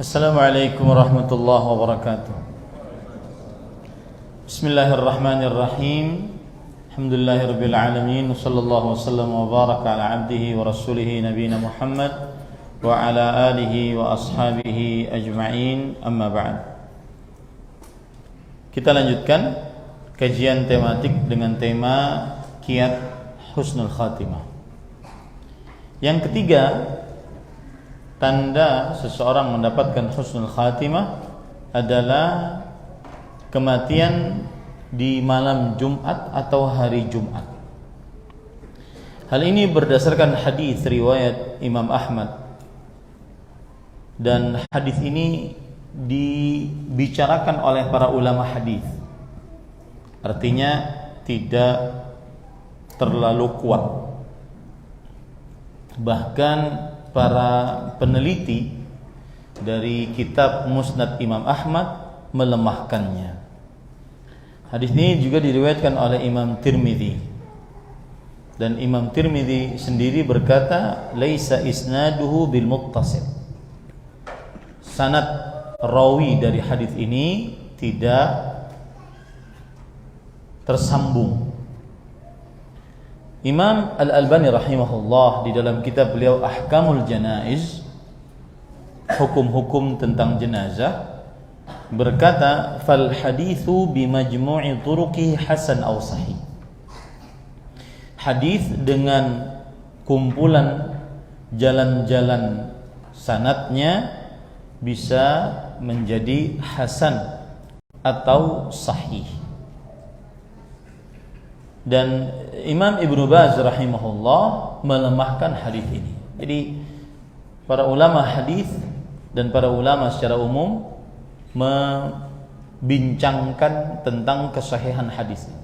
Assalamualaikum warahmatullahi wabarakatuh. Bismillahirrahmanirrahim. Alhamdulillahirabbil alamin. Wassallallahu wasallam wa baraka ala abdihi wa rasulih nabiyina Muhammad wa ala alihi wa ashabihi ajma'in. Amma ba'd. Kita lanjutkan kajian tematik dengan tema kiat husnul khatimah. Yang ketiga, tanda seseorang mendapatkan husnul khatimah adalah kematian di malam Jumat atau hari Jumat. Hal ini berdasarkan hadis riwayat Imam Ahmad, dan hadis ini dibicarakan oleh para ulama hadis. Artinya tidak terlalu kuat. Bahkan para peneliti dari kitab Musnad Imam Ahmad melemahkannya. Hadis ini juga diriwayatkan oleh Imam Tirmidzi, dan Imam Tirmidzi sendiri berkata, "Laisa isnaduhu bil muttasil." Sanad rawi dari hadis ini tidak tersambung. Imam Al-Albani rahimahullah di dalam kitab beliau Ahkamul Janaiz, hukum-hukum tentang jenazah, berkata, "Fal haditsu bi majmu'i turuqihi hasan aw sahih." Hadis dengan kumpulan jalan-jalan sanadnya bisa menjadi hasan atau sahih. Dan Imam Ibnu Baz rahimahullah melemahkan hadis ini. Jadi para ulama hadis dan para ulama secara umum membincangkan tentang kesahihan hadis ini.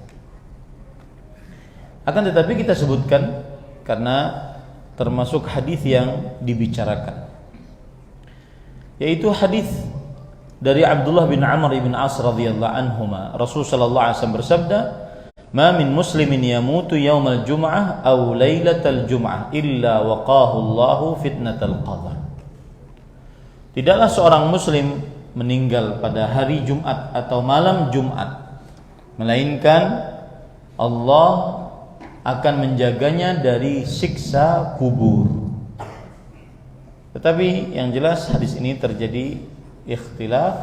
Akan tetapi kita sebutkan karena termasuk hadis yang dibicarakan, yaitu hadis dari Abdullah bin Amr bin As radhiyallahu anhuma. Rasulullah sallallahu alaihi wasallam bersabda, "Ma min muslimin yamutu yaumal jum'ah aw lailatal jum'ah illa waqahu Allahu fitnatal qadar." Tidaklah seorang muslim meninggal pada hari Jumat atau malam Jumat melainkan Allah akan menjaganya dari siksa kubur. Tetapi yang jelas hadis ini terjadi ikhtilaf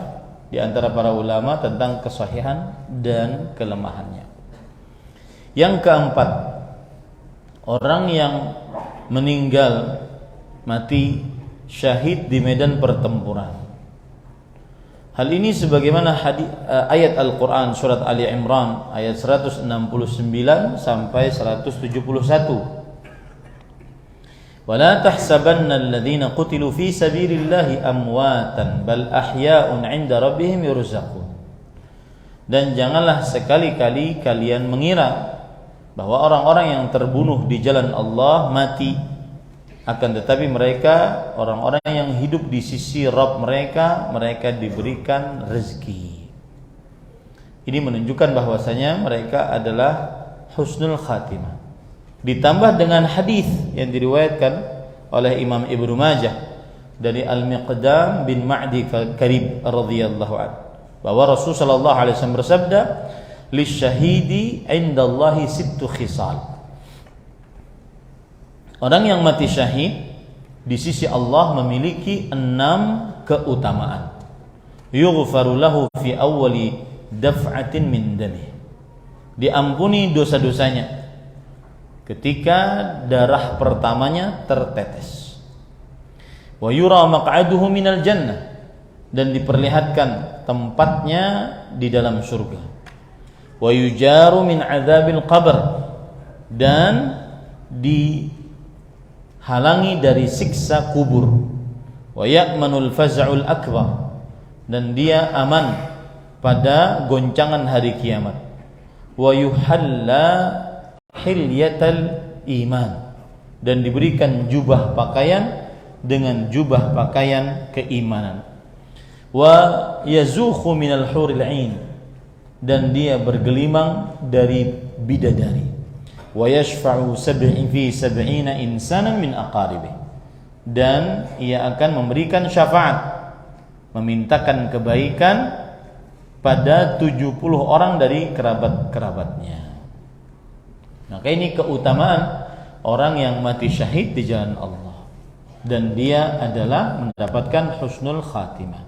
di antara para ulama tentang kesahihan dan kelemahannya. Yang keempat, orang yang meninggal mati syahid di medan pertempuran. Hal ini sebagaimana ayat Al-Quran surat Ali Imran ayat 169 sampai 171. "Wala tahsabanna alladhina qutilu fi sabilillahi amwatan bal ahya'un 'inda rabbihim yurzaqun." Dan janganlah sekali-kali kalian mengira bahwa orang-orang yang terbunuh di jalan Allah mati, akan tetapi mereka orang-orang yang hidup di sisi Rabb mereka, mereka diberikan rezeki. Ini menunjukkan bahwasanya mereka adalah husnul khatimah. Ditambah dengan hadis yang diriwayatkan oleh Imam Ibnu Majah dari Al-Miqdam bin Ma'di Karib radhiyallahu anhu, bahwa Rasulullah sallallahu alaihi wasallam bersabda, "Lisyahidi 'indallahi sittu khisal." Orang yang mati syahid di sisi Allah memiliki 6 keutamaan. Yughfaru lahu fi awwali daf'atin min damih. Diampuni dosa-dosanya ketika darah pertamanya tertetes. Wa yura maq'aduhu minal jannah, dan diperlihatkan tempatnya di dalam surga. Wa yujaru min adzabil qabr, dan dihalangi dari siksa kubur. Wa ya'manul faz'ul akbar, dan dia aman pada goncangan hari kiamat. Wa yuhalla hilyatal iman, dan diberikan jubah pakaian dengan jubah pakaian keimanan. Wa yazukhu minal huril 'ain, dan dia bergelimang dari bidadari. Wa yashfa'u fi 70 insanan min aqaribih, dan ia akan memberikan syafaat memintakan kebaikan pada 70 orang dari kerabat-kerabatnya. Maka ini keutamaan orang yang mati syahid di jalan Allah, dan dia adalah mendapatkan husnul khatimah.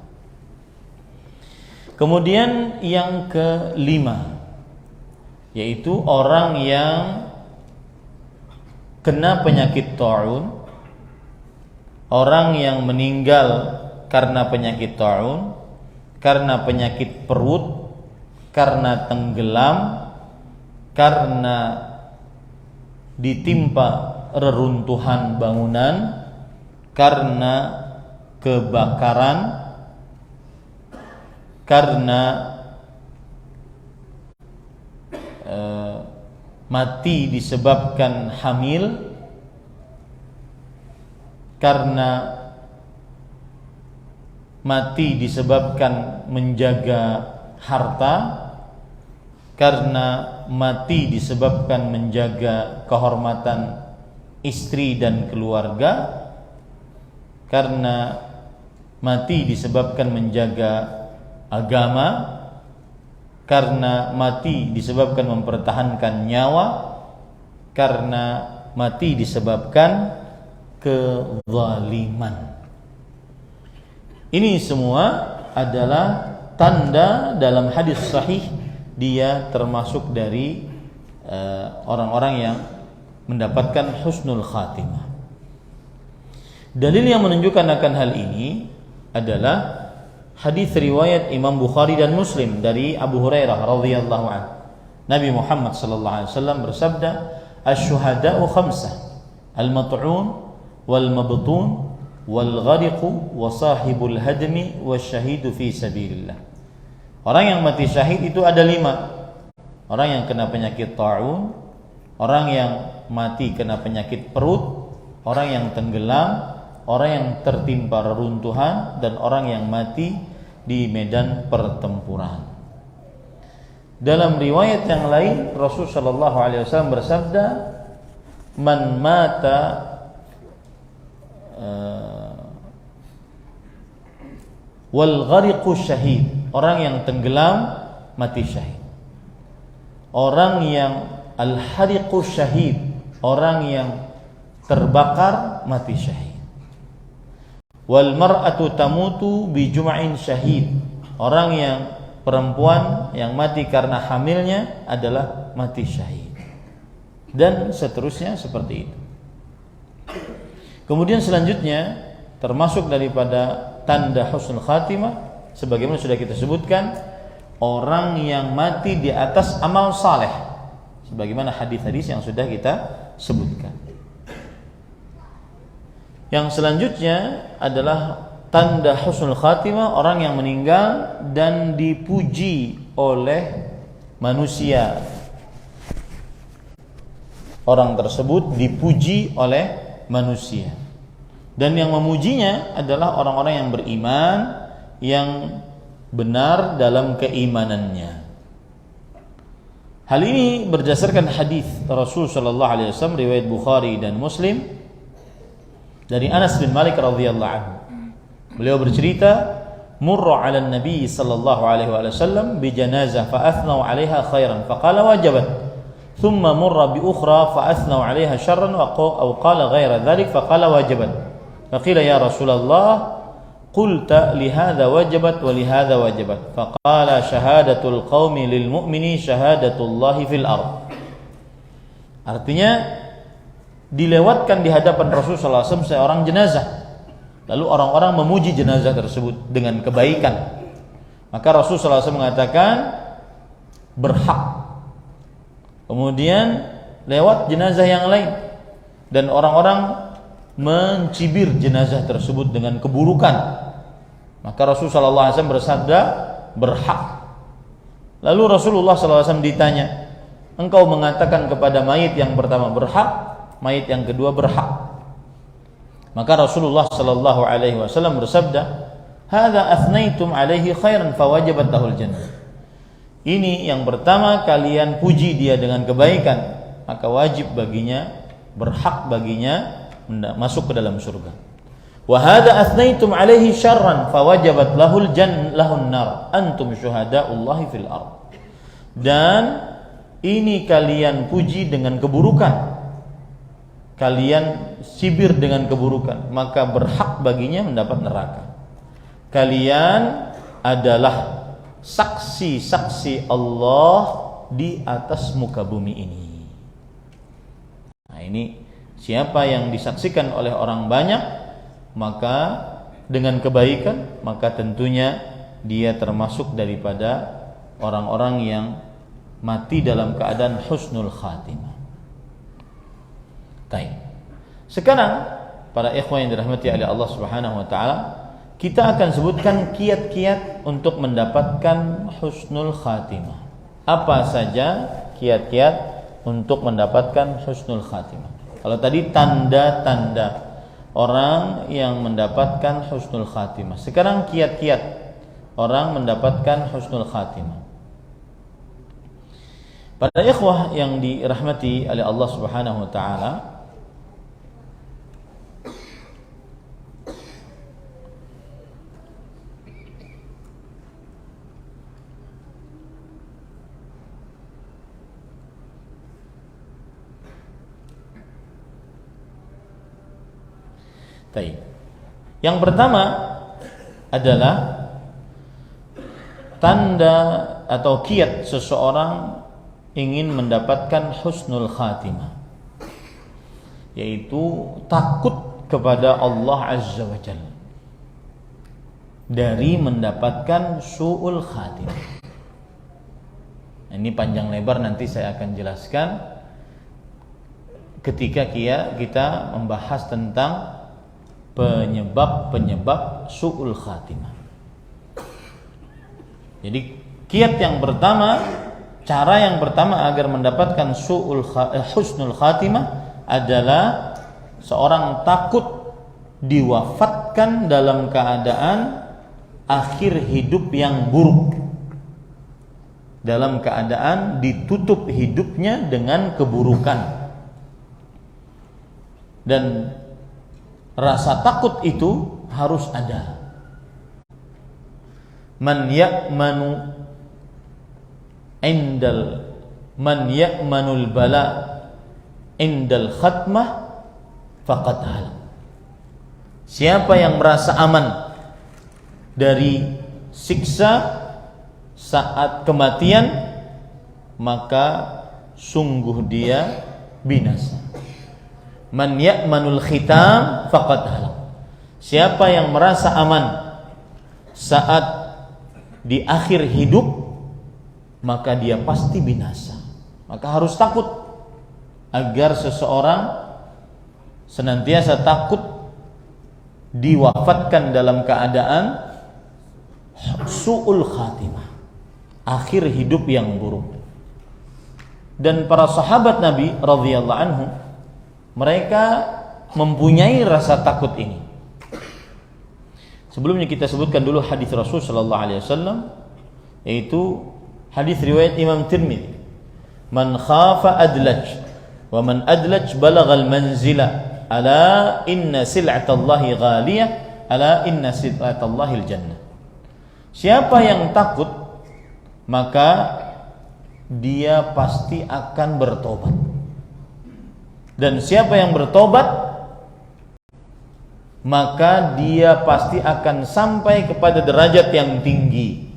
Kemudian yang kelima, yaitu orang yang kena penyakit ta'un, orang yang meninggal karena penyakit ta'un, karena penyakit perut, karena tenggelam, karena ditimpa reruntuhan bangunan, karena kebakaran, karena mati disebabkan hamil, karena mati disebabkan menjaga harta, karena mati disebabkan menjaga kehormatan istri dan keluarga, karena mati disebabkan menjaga agama, karena mati disebabkan mempertahankan nyawa, karena mati disebabkan kezaliman. Ini semua adalah tanda dalam hadis sahih dia termasuk dari orang-orang yang mendapatkan husnul khatimah. Dalil yang menunjukkan akan hal ini adalah hadis riwayat Imam Bukhari dan Muslim dari Abu Hurairah radhiyallahu anhu. Nabi Muhammad sallallahu alaihi wasallam bersabda, "Asy-syuhada'u khamsah, al-mat'un wal mabtun wal ghariqu wa sahibul hadmi wasyahidu fi sabilillah." Orang yang mati syahid itu ada 5. Orang yang kena penyakit ta'un, orang yang mati kena penyakit perut, orang yang tenggelam, orang yang tertimpa reruntuhan, dan orang yang mati di medan pertempuran. Dalam riwayat yang lain Rasul sallallahu alaihi wasallam bersabda, "Man mata wal ghariqu syahid." Orang yang tenggelam mati syahid. Orang yang al-hariqu syahid, orang yang terbakar mati syahid. Wal mar'atu tamutu bi jum'in syahid. Orang yang perempuan yang mati karena hamilnya adalah mati syahid. Dan seterusnya seperti itu. Kemudian selanjutnya termasuk daripada tanda husnul khatimah sebagaimana sudah kita sebutkan, orang yang mati di atas amal saleh, sebagaimana hadis-hadis yang sudah kita sebutkan. Yang selanjutnya adalah tanda husnul khatimah, orang yang meninggal dan dipuji oleh manusia. Orang tersebut dipuji oleh manusia, dan yang memujinya adalah orang-orang yang beriman, yang benar dalam keimanannya. Hal ini berdasarkan hadis Rasul sallallahu alaihi wasallam riwayat Bukhari dan Muslim dari Anas bin Malik radhiyallahu anhu. Beliau bercerita, "Murra 'ala an-nabi sallallahu alaihi wasallam bi janazah fa athnau 'alaiha khairan fa qala wajabat. Thumma murra bi ukhra fa athnau 'alaiha sharran wa qala ghaira dhalik fa qala wajabat. Fa qila ya Rasulullah, qulta li hadza wajabat wa li hadza wajabat." Fa qala syahadatul qaumi lil mu'mini syahadatullahi fil ard. Artinya dilewatkan di hadapan Rasulullah sallallahu alaihi wasallam seorang jenazah. Lalu orang-orang memuji jenazah tersebut dengan kebaikan. Maka Rasulullah sallallahu alaihi wasallam mengatakan berhak. Kemudian lewat jenazah yang lain dan orang-orang mencibir jenazah tersebut dengan keburukan. Maka Rasulullah sallallahu alaihi wasallam bersabda berhak. Lalu Rasulullah sallallahu alaihi wasallam ditanya, "Engkau mengatakan kepada mayit yang pertama berhak, mayit yang kedua berhak." Maka Rasulullah sallallahu alaihi wasallam bersabda, "Hadza athnaitum alaihi khairan fawajabat lahul jannah." Ini yang pertama kalian puji dia dengan kebaikan, maka wajib baginya, berhak baginya masuk ke dalam surga. Wa hadza athnaytum alaihi syarran fawajabat lahun nar antum syuhada'ullahi fil ard. Dan ini kalian puji dengan keburukan, kalian sibir dengan keburukan, maka berhak baginya mendapat neraka. Kalian adalah saksi-saksi Allah di atas muka bumi ini. Nah, ini siapa yang disaksikan oleh orang banyak, maka dengan kebaikan, maka tentunya dia termasuk daripada orang-orang yang mati dalam keadaan husnul khatimah. Baik. Sekarang para ikhwan yang dirahmati oleh Allah Subhanahu wa taala, kita akan sebutkan kiat-kiat untuk mendapatkan husnul khatimah. Apa saja kiat-kiat untuk mendapatkan husnul khatimah? Kalau tadi tanda-tanda orang yang mendapatkan husnul khatimah. Sekarang kiat-kiat orang mendapatkan husnul khatimah. Para ikhwah yang dirahmati oleh Allah Subhanahu wa taala, yang pertama adalah tanda atau kiat seseorang ingin mendapatkan husnul khatimah, yaitu takut kepada Allah Azza wa Jalla dari mendapatkan su'ul khatimah. Ini panjang lebar, nanti saya akan jelaskan ketika kita membahas tentang penyebab su'ul khatimah. Jadi kiat yang pertama, cara yang pertama agar mendapatkan husnul khatimah adalah seorang takut diwafatkan dalam keadaan akhir hidup yang buruk, dalam keadaan ditutup hidupnya dengan keburukan. Dan rasa takut itu harus ada. Man ya'manul bala indal khatmah faqad hal. Siapa yang merasa aman dari siksa saat kematian, maka sungguh dia binasa. Man ya'manul khitam faqad halak. Siapa yang merasa aman saat di akhir hidup, maka dia pasti binasa. Maka harus takut agar seseorang senantiasa takut diwafatkan dalam keadaan su'ul khatimah, akhir hidup yang buruk. Dan para sahabat Nabi radhiyallahu anhum, mereka mempunyai rasa takut ini. Sebelumnya kita sebutkan dulu hadis Rasul sallallahu alaihi wasallam, yaitu hadis riwayat Imam Tirmidzi. Man khafa adlaj wa man adlaj balagha al-manzila ala inna sil'atallahi ghaliyah ala inna sil'atallahi al-jannah. Siapa yang takut, maka dia pasti akan bertobat. Dan siapa yang bertobat, maka dia pasti akan sampai kepada derajat yang tinggi.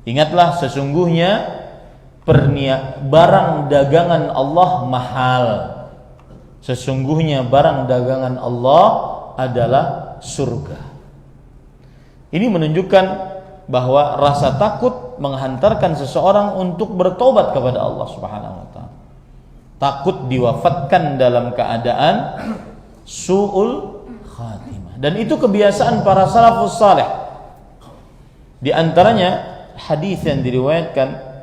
Ingatlah, sesungguhnya barang dagangan Allah mahal. Sesungguhnya barang dagangan Allah adalah surga. Ini menunjukkan bahwa rasa takut menghantarkan seseorang untuk bertobat kepada Allah Subhanahu wa taala. Takut diwafatkan dalam keadaan su'ul khatimah. Dan itu kebiasaan para salafus saleh. Di antaranya hadis yang diriwayatkan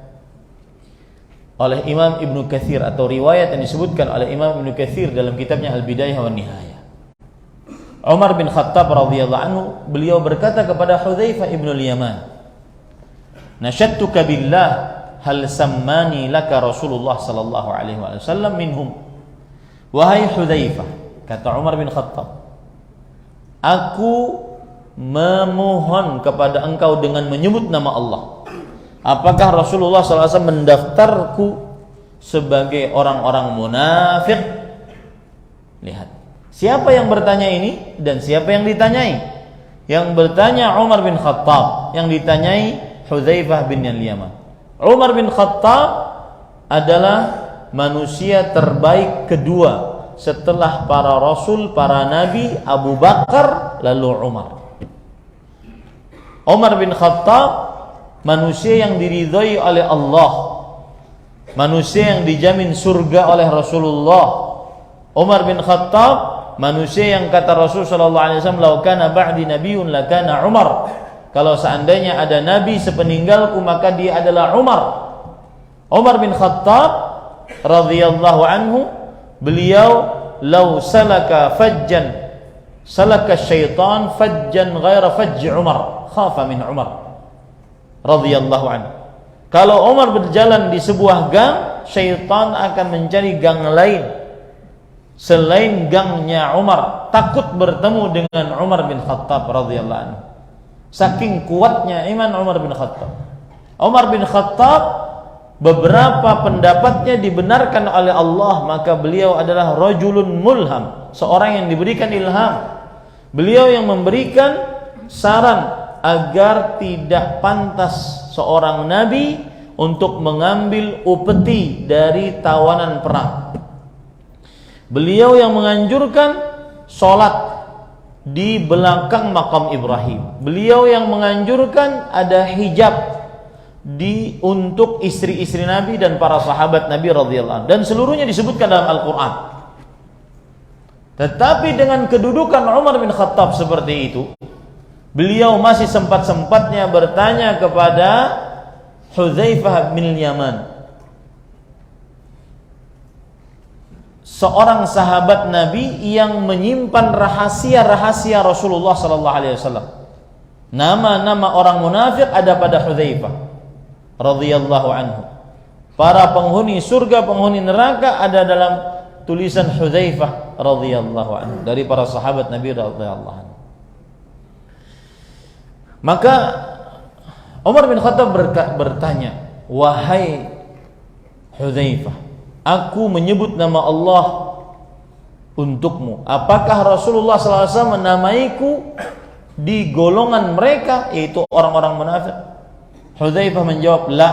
oleh Imam Ibnu Katsir, atau riwayat yang disebutkan oleh Imam Ibnu Katsir dalam kitabnya Al-Bidayah wan Nihayah. Umar bin Khattab radhiyallahu anhu, beliau berkata kepada Hudzaifah ibn al-Yaman, "Nasyadtuka billah hal sammani laka Rasulullah sallallahu alaihi wasallam minhum." Wahai Hudzaifah, kata Umar bin Khattab, Aku memohon kepada engkau dengan menyebut nama Allah. Apakah Rasulullah SAW mendaftarku sebagai orang-orang munafik? Lihat, siapa yang bertanya ini dan siapa yang ditanyai? Yang bertanya Umar bin Khattab, yang ditanyai Hudzaifah bin Yaman. Umar bin Khattab adalah manusia terbaik kedua setelah para rasul, para nabi, Abu Bakar, lalu Umar. Umar bin Khattab manusia yang diridhai oleh Allah, manusia yang dijamin surga oleh Rasulullah. Umar bin Khattab manusia yang kata Rasul sallallahu alaihi wasallam, "Lau kana ba'di nabiyyun lakana Umar." Kalau seandainya ada nabi sepeninggalku maka dia adalah Umar. Umar bin Khattab radhiyallahu anhu, beliau lau salaka fajjan salaka syaitan fajjan ghaira fajj Umar khafa min Umar radhiyallahu anhu. Kalau Umar berjalan di sebuah gang, syaitan akan mencari gang lain selain gangnya Umar, takut bertemu dengan Umar bin Khattab radhiyallahu anhu. Saking kuatnya iman Umar bin Khattab. Umar bin Khattab beberapa pendapatnya dibenarkan oleh Allah, maka beliau adalah rajulun mulham, seorang yang diberikan ilham. Beliau yang memberikan saran agar tidak pantas seorang nabi untuk mengambil upeti dari tawanan perang. Beliau yang menganjurkan sholat di belakang makam Ibrahim. Beliau yang menganjurkan ada hijab untuk istri-istri Nabi dan para sahabat Nabi radhiyallahu anhu, dan seluruhnya disebutkan dalam Al-Quran. Tetapi dengan kedudukan Umar bin Khattab seperti itu, beliau masih sempat-sempatnya bertanya kepada Hudzaifah bin Yaman, seorang sahabat Nabi yang menyimpan rahasia-rahasia Rasulullah sallallahu alaihi wasallam. Nama-nama orang munafik ada pada Hudzaifah radhiyallahu anhu. Para penghuni surga, penghuni neraka ada dalam tulisan Hudzaifah radhiyallahu anhu, dari para sahabat Nabi radhiyallahu anhu. Maka Umar bin Khattab bertanya, "Wahai Hudzaifah, aku menyebut nama Allah untukmu. Apakah Rasulullah SAW menamaiku di golongan mereka, yaitu orang-orang munafik?" Hudzaifah menjawab, "La,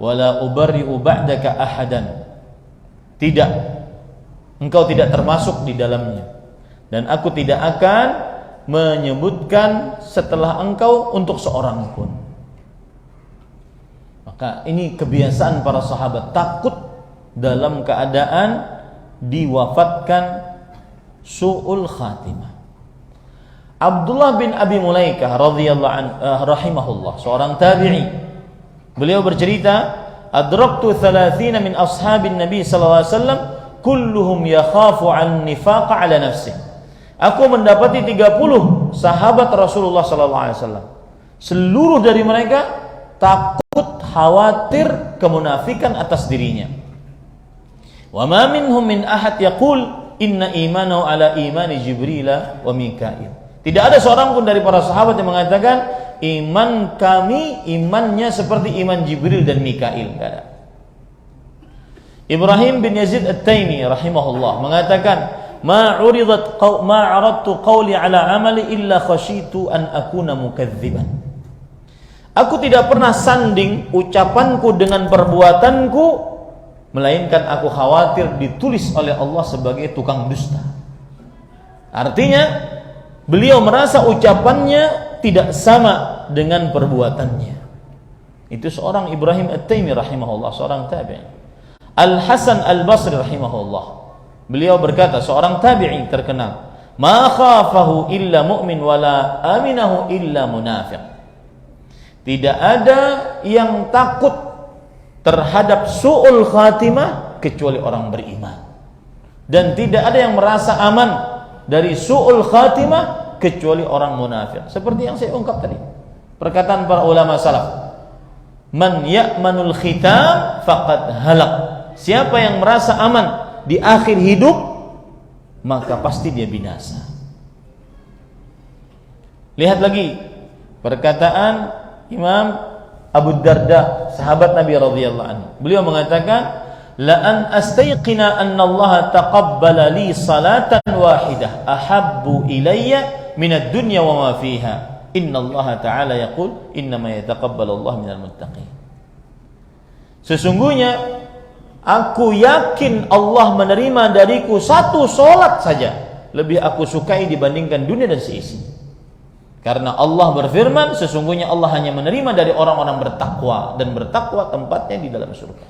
wala ubarri'u ba'daka ahadan." Tidak, engkau tidak termasuk di dalamnya, dan aku tidak akan menyebutkan setelah engkau untuk seorang pun. Maka ini kebiasaan para sahabat, takut dalam keadaan diwafatkan su'ul khatimah. Abdullah bin Abi Mulaikah radhiyallahu anhu rahimahullah, seorang tabi'i, beliau bercerita, "Adraktu 30 min ashabin Nabi sallallahu alaihi wasallam kulluhum yakhafu 'an nifaq 'ala nafsihi." Aku mendapati 30 sahabat Rasulullah sallallahu alaihi wasallam. Seluruh dari mereka takut, khawatir kemunafikan atas dirinya. Wa ma minhum min ahad yaqul inna imanahu ala imani Jibril wa Mikail. Tidak ada seorang pun dari para sahabat yang mengatakan iman kami imannya seperti iman Jibril dan Mikail. Tidak ada. Ibrahim bin Yazid At-Taimi rahimahullah mengatakan, ma aradtu qawli ala amali illa khashitu an akuna mukadziban. Aku tidak pernah sanding ucapanku dengan perbuatanku, melainkan aku khawatir ditulis oleh Allah sebagai tukang dusta. Artinya beliau merasa ucapannya tidak sama dengan perbuatannya. Itu seorang Ibrahim At-Taimi rahimahullah, seorang tabi'in. Al-Hasan Al-Basri rahimahullah, beliau berkata, seorang tabi'i terkenal, ma khafahu illa mu'min wala aminahu illa munafiq. Tidak ada yang takut terhadap su'ul khatimah kecuali orang beriman, dan tidak ada yang merasa aman dari su'ul khatimah kecuali orang munafik. Seperti yang saya ungkap tadi, perkataan para ulama salaf, man ya'manul khitam faqad halak. Siapa yang merasa aman di akhir hidup, maka pasti dia binasa. Lihat lagi perkataan Imam Abu Darda, sahabat Nabi radhiyallahu anhu. Beliau mengatakan, "La an astayqina anna Allah taqabbala li salatan wahidah ahabbu ilayya min ad-dunya wa ma fiha. Inna Allah ta'ala yaqul, innama yataqabbalu Allah minal muttaqin." Sesungguhnya aku yakin Allah menerima dariku satu solat saja lebih aku sukai dibandingkan dunia dan seisi. Karena Allah berfirman, sesungguhnya Allah hanya menerima dari orang-orang bertakwa, dan bertakwa tempatnya di dalam surga.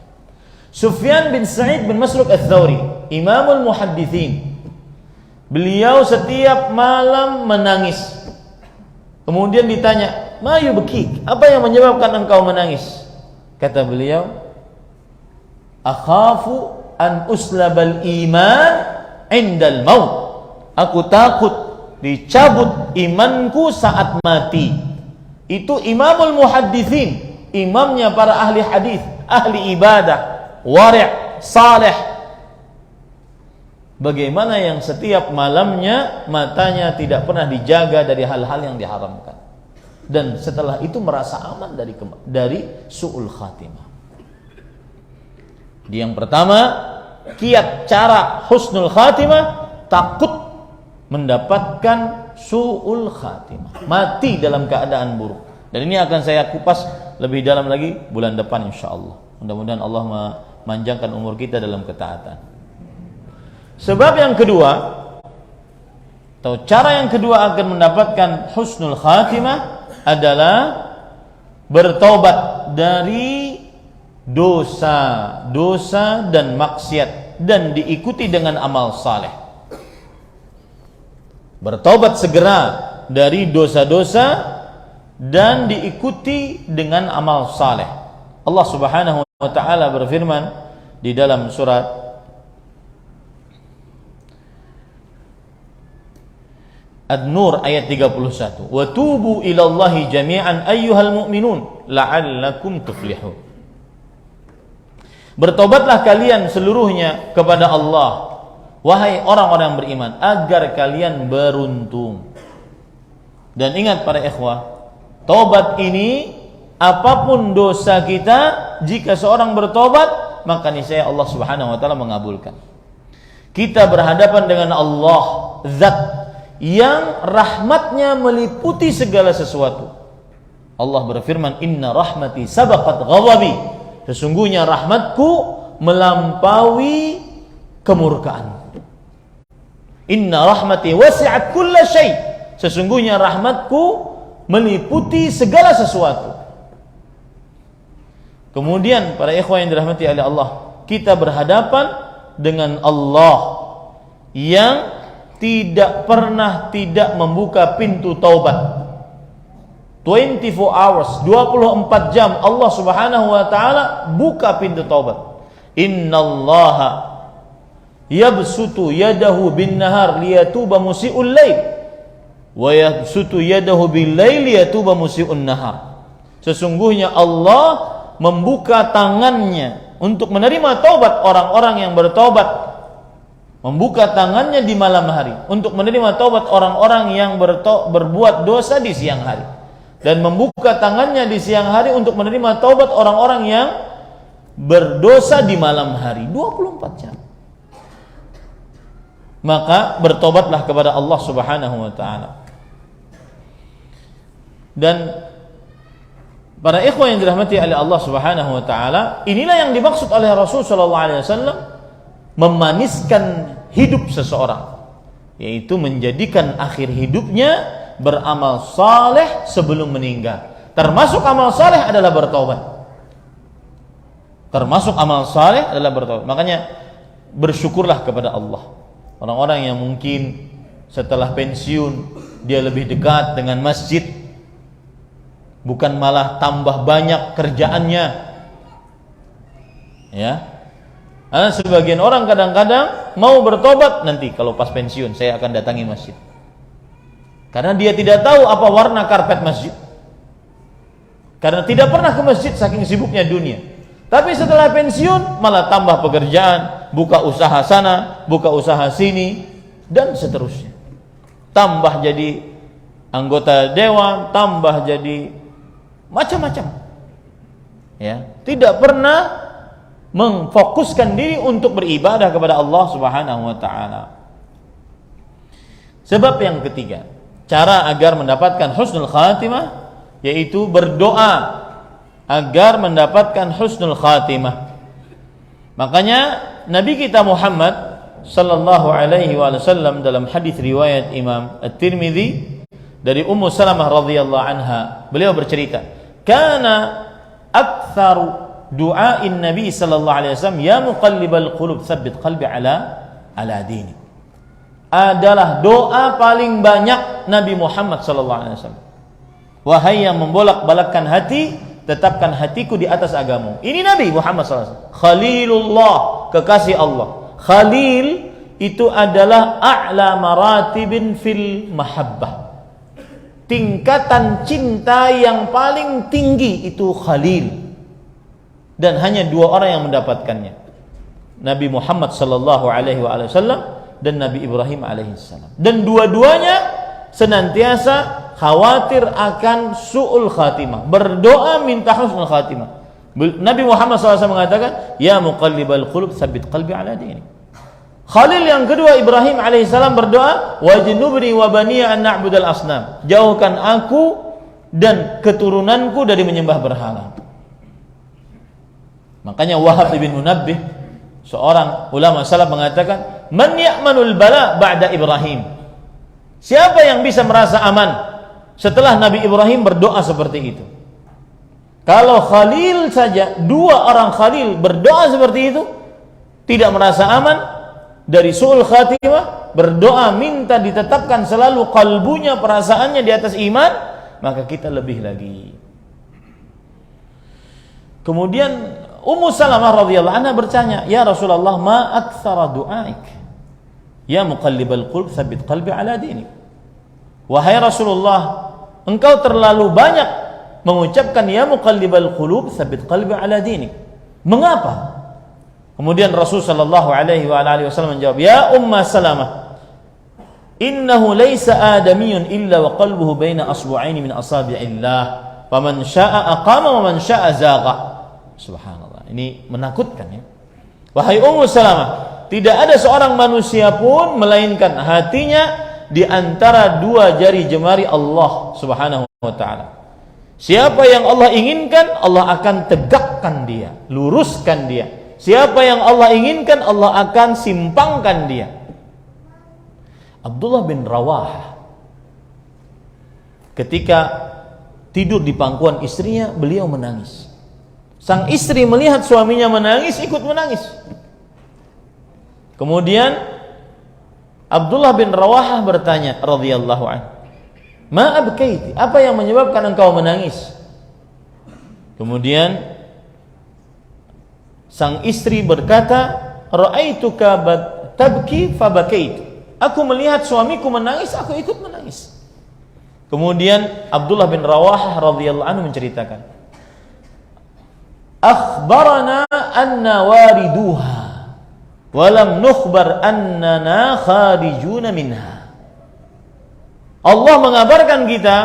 Sufyan bin Sa'id bin Masruq Ats-Tsauri, Imamul Muhadditsin, beliau setiap malam menangis. Kemudian ditanya, "Ma yubkik? Apa yang menyebabkan engkau menangis?" Kata beliau, "Akhafu an uslabal iman indal maut." Aku takut dicabut imanku saat mati. Itu Imamul Muhadditsin, imamnya para ahli hadis, ahli ibadah, wari', saleh. Bagaimana yang setiap malamnya matanya tidak pernah dijaga dari hal-hal yang diharamkan, dan setelah itu merasa aman dari su'ul khatimah. Yang pertama, kiat cara husnul khatimah, takut mendapatkan su'ul khatimah, mati dalam keadaan buruk. Dan ini akan saya kupas lebih dalam lagi bulan depan insyaallah. Mudah-mudahan Allah memanjangkan umur kita dalam ketaatan. Sebab yang kedua, atau cara yang kedua akan mendapatkan husnul khatimah adalah bertobat dari dosa dan maksiat dan diikuti dengan amal saleh. Bertobat segera dari dosa-dosa dan diikuti dengan amal saleh. Allah Subhanahu wa taala berfirman di dalam surat An-Nur ayat 31, "Wa tubu ilallahi jami'an ayyuhal mu'minun la'allakum tuflihun." Bertobatlah kalian seluruhnya kepada Allah, wahai orang-orang yang beriman, agar kalian beruntung. Dan ingat para ikhwah, tobat ini apapun dosa kita, jika seorang bertobat, maka niscaya Allah Subhanahu wa taala mengabulkan. Kita berhadapan dengan Allah, zat yang rahmatnya meliputi segala sesuatu. Allah berfirman, "Inna rahmati sabaqat ghadabi." Sesungguhnya rahmatku melampaui kemurkaanku. Inna rahmati wasi'at kulla syai'. Sesungguhnya rahmatku meliputi segala sesuatu. Kemudian para ikhwan yang dirahmati oleh Allah, kita berhadapan dengan Allah yang tidak pernah tidak membuka pintu taubat. 24 hours, 24 jam Allah Subhanahu wa taala buka pintu taubat. Innallaha yabsutu yadahu bin nahar liyatuba musii'ul lail wa yabsutu yadahu bil lail liyatuba musii'un nahar. Sesungguhnya Allah membuka tangannya untuk menerima taubat orang-orang yang bertobat, membuka tangannya di malam hari untuk menerima taubat orang-orang yang berbuat dosa di siang hari, dan membuka tangannya di siang hari untuk menerima taubat orang-orang yang berdosa di malam hari, 24 jam. Maka bertobatlah kepada Allah Subhanahu wa taala. Dan para ikhwan yang dirahmati oleh Allah Subhanahu wa taala, inilah yang dimaksud oleh Rasul sallallahu alaihi wasallam memaniskan hidup seseorang, yaitu menjadikan akhir hidupnya beramal saleh sebelum meninggal. Termasuk amal saleh adalah bertobat. Termasuk amal saleh adalah bertobat. Makanya bersyukurlah kepada Allah. Orang-orang yang mungkin setelah pensiun dia lebih dekat dengan masjid, bukan malah tambah banyak kerjaannya. Ya. Karena sebagian orang kadang-kadang mau bertobat, nanti kalau pas pensiun saya akan datangi masjid. Karena dia tidak tahu apa warna karpet masjid. Karena tidak pernah ke masjid saking sibuknya dunia. Tapi setelah pensiun malah tambah pekerjaan, buka usaha sana, buka usaha sini, dan seterusnya. Tambah jadi anggota dewan, tambah jadi macam-macam. Ya, tidak pernah memfokuskan diri untuk beribadah kepada Allah Subhanahu wa taala. Sebab yang ketiga, cara agar mendapatkan husnul khatimah yaitu berdoa agar mendapatkan husnul khatimah. Makanya Nabi kita Muhammad sallallahu alaihi wasallam dalam hadis riwayat Imam At-Tirmidzi dari Ummu Salamah radhiyallahu anha, beliau bercerita, "Kana aktsaru du'ain Nabi sallallahu alaihi wasallam ya muqallibal qulub tsabbit qalbi ala dini." Adalah doa paling banyak Nabi Muhammad sallallahu alaihi wasallam. Wahai yang membolak-balikkan hati, tetapkan hatiku di atas agamamu. Ini Nabi Muhammad sallallahu alaihi wasallam, Khalilullah, kekasih Allah. Khalil itu adalah a'la maratibin fil mahabbah. Tingkatan cinta yang paling tinggi itu Khalil. Dan hanya dua orang yang mendapatkannya. Nabi Muhammad sallallahu alaihi wasallam dan Nabi Ibrahim alaihissalam. Dan dua-duanya senantiasa khawatir akan su'ul khatimah, berdoa minta husnul khatimah. Nabi Muhammad SAW mengatakan, ya muqallibal qulub tsabbit qalbi ala dini. Khalil yang kedua Ibrahim alaihissalam berdoa, wajnubni wa baniya an na'budal asnam. Jauhkan aku dan keturunanku dari menyembah berhala. Makanya Wahab bin Munabbih, seorang ulama salaf, mengatakan, man ya'manul bala ba'da Ibrahim. Siapa yang bisa merasa aman setelah Nabi Ibrahim berdoa seperti itu? Kalau Khalil saja, dua orang Khalil berdoa seperti itu, tidak merasa aman dari su'ul khatimah, berdoa minta ditetapkan selalu kalbunya, perasaannya di atas iman, maka kita lebih lagi. Kemudian Ummu Salamah radhiyallahu anha bertanya, ya Rasulullah, ma aktsara du'aik ya muqallibal qulub tsabbit qalbi ala dinik. Wahai Rasulullah, engkau terlalu banyak mengucapkan ya muqallibal qulub tsabbit qalbi ala dinik. Mengapa? Kemudian Rasul sallallahu alaihi wasallam menjawab, ya Umma Salamah, innahu laisa adamiyyun illa wa qalbuhu baina asbu'aini min asabi'illah, faman syaa'a aqama wa man syaa'a zagha. Subhanallah, ini menakutkan ya. Wahai Ummu Salamah, tidak ada seorang manusia pun melainkan hatinya di antara dua jari jemari Allah Subhanahu wa taala. Siapa yang Allah inginkan, Allah akan tegakkan dia, luruskan dia. Siapa yang Allah inginkan, Allah akan simpangkan dia. Abdullah bin Rawah ketika tidur di pangkuan istrinya, beliau menangis. Sang istri melihat suaminya menangis, ikut menangis. Kemudian Abdullah bin Rawahah bertanya radhiyallahu anhu, ma abkaiti, apa yang menyebabkan engkau menangis? Kemudian sang istri berkata, ra'aituka tabki fabakaitu, aku melihat suamiku menangis, aku ikut menangis. Kemudian Abdullah bin Rawahah radhiyallahu anhu menceritakan, akhbarana anna wariduha walam nukhbar annana kharijuna minha. Allah mengabarkan kita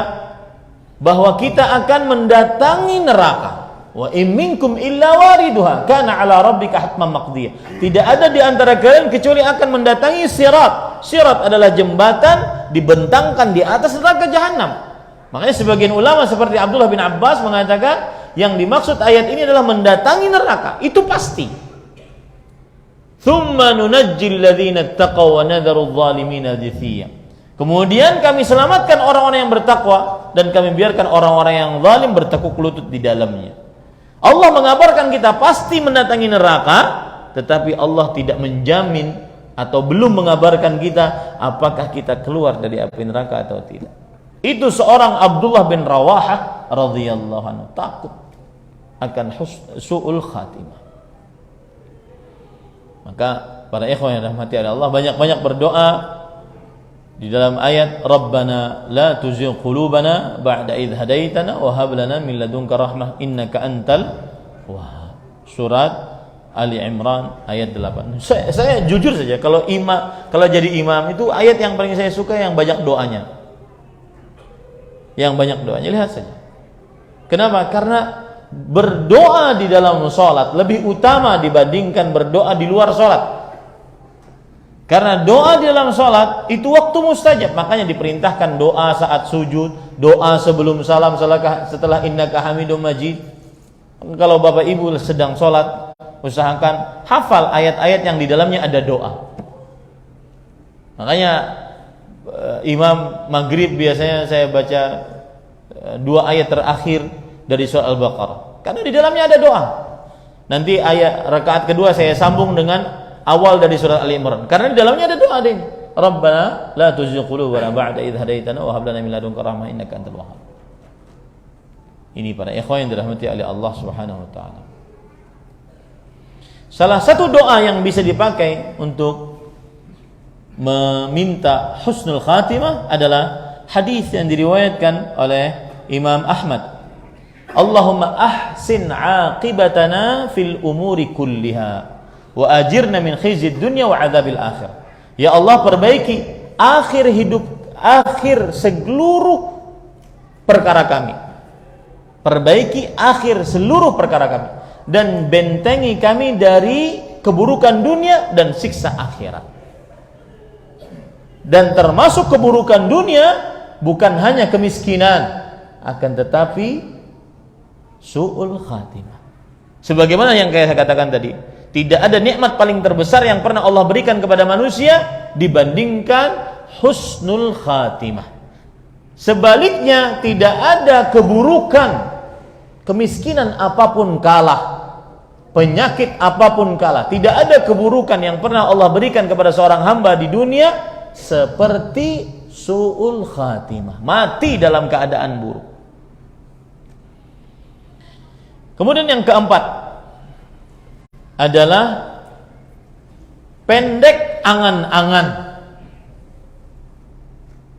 bahwa kita akan mendatangi neraka. Wa in minkum illa wariduha kana ala rabbika hatman maqdiyah. Tidak ada di antara kalian kecuali akan mendatangi sirat. Sirat adalah jembatan dibentangkan di atas neraka jahanam. Makanya sebagian ulama seperti Abdullah bin Abbas mengatakan yang dimaksud ayat ini adalah mendatangi neraka. Itu pasti. Thumma nunajjil ladzina taqaw wa nadharu adh-dhalimina jithiya. Kemudian kami selamatkan orang-orang yang bertakwa dan kami biarkan orang-orang yang zalim bertekuk lutut di dalamnya. Allah mengabarkan kita pasti mendatangi neraka, tetapi Allah tidak menjamin atau belum mengabarkan kita apakah kita keluar dari api neraka atau tidak. Itu seorang Abdullah bin Rawahah radhiyallahu anhu takut akan su'ul khatimah. Maka para ikhwan yang dirahmati oleh Allah, banyak-banyak berdoa di dalam ayat Rabbana la tuzigh qulubana ba'da idh hadaitana wa hab lana min ladunka rahmah innaka antal wahhab. Surat Ali Imran ayat 8. Saya jujur saja, kalau jadi imam itu ayat yang paling saya suka yang banyak doanya. yang banyak doanya, lihat saja. Kenapa? Karena berdoa di dalam sholat lebih utama dibandingkan berdoa di luar sholat. Karena doa di dalam sholat itu waktu mustajab, makanya diperintahkan doa saat sujud, doa sebelum salam, setelah innaka hamidum majid. Kalau bapak ibu sedang sholat, usahakan hafal ayat-ayat yang di dalamnya ada doa. Makanya imam maghrib biasanya saya baca 2 ayat terakhir dari surah Al-Baqarah, karena di dalamnya ada doa. Nanti ayat rakaat kedua saya sambung dengan awal dari surat Ali Imran, karena di dalamnya ada doa deh. Rabbana la tuzigh qulubana ba'da idh hadaitana wa hab lana min ladunka rahmah innaka antal wahhab. Ini para ikhwan yang dirahmati oleh Allah Subhanahu wa taala. Salah satu doa yang bisa dipakai untuk meminta husnul khatimah adalah hadis yang diriwayatkan oleh Imam Ahmad. Allahumma ahsin aqibatana fil umuri kulliha wa ajirna min khizyid dunya wa adzabil akhir. Ya Allah, perbaiki akhir seluruh perkara kami. Perbaiki akhir seluruh perkara kami dan bentengi kami dari keburukan dunia dan siksa akhirat. Dan termasuk keburukan dunia bukan hanya kemiskinan, akan tetapi su'ul khatimah. Sebagaimana yang saya katakan tadi, tidak ada nikmat paling terbesar yang pernah Allah berikan kepada manusia dibandingkan husnul khatimah. Sebaliknya, tidak ada keburukan, kemiskinan apapun kalah, penyakit apapun kalah. Tidak ada keburukan yang pernah Allah berikan kepada seorang hamba di dunia seperti su'ul khatimah, mati dalam keadaan buruk. Kemudian yang keempat adalah pendek angan-angan.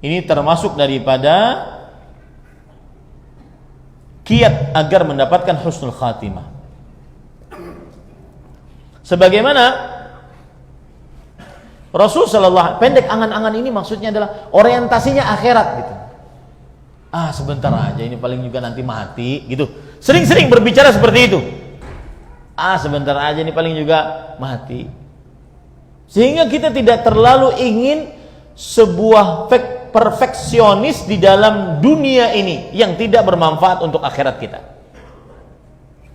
Ini termasuk daripada kiat agar mendapatkan husnul khatimah. Sebagaimana Rasul sallallahu pendek angan-angan ini maksudnya adalah orientasinya akhirat gitu. Sebentar aja, ini paling juga nanti mati gitu. Sering-sering berbicara seperti itu. Sebentar aja, ini paling juga mati. Sehingga kita tidak terlalu ingin sebuah perfeksionis di dalam dunia ini yang tidak bermanfaat untuk akhirat kita.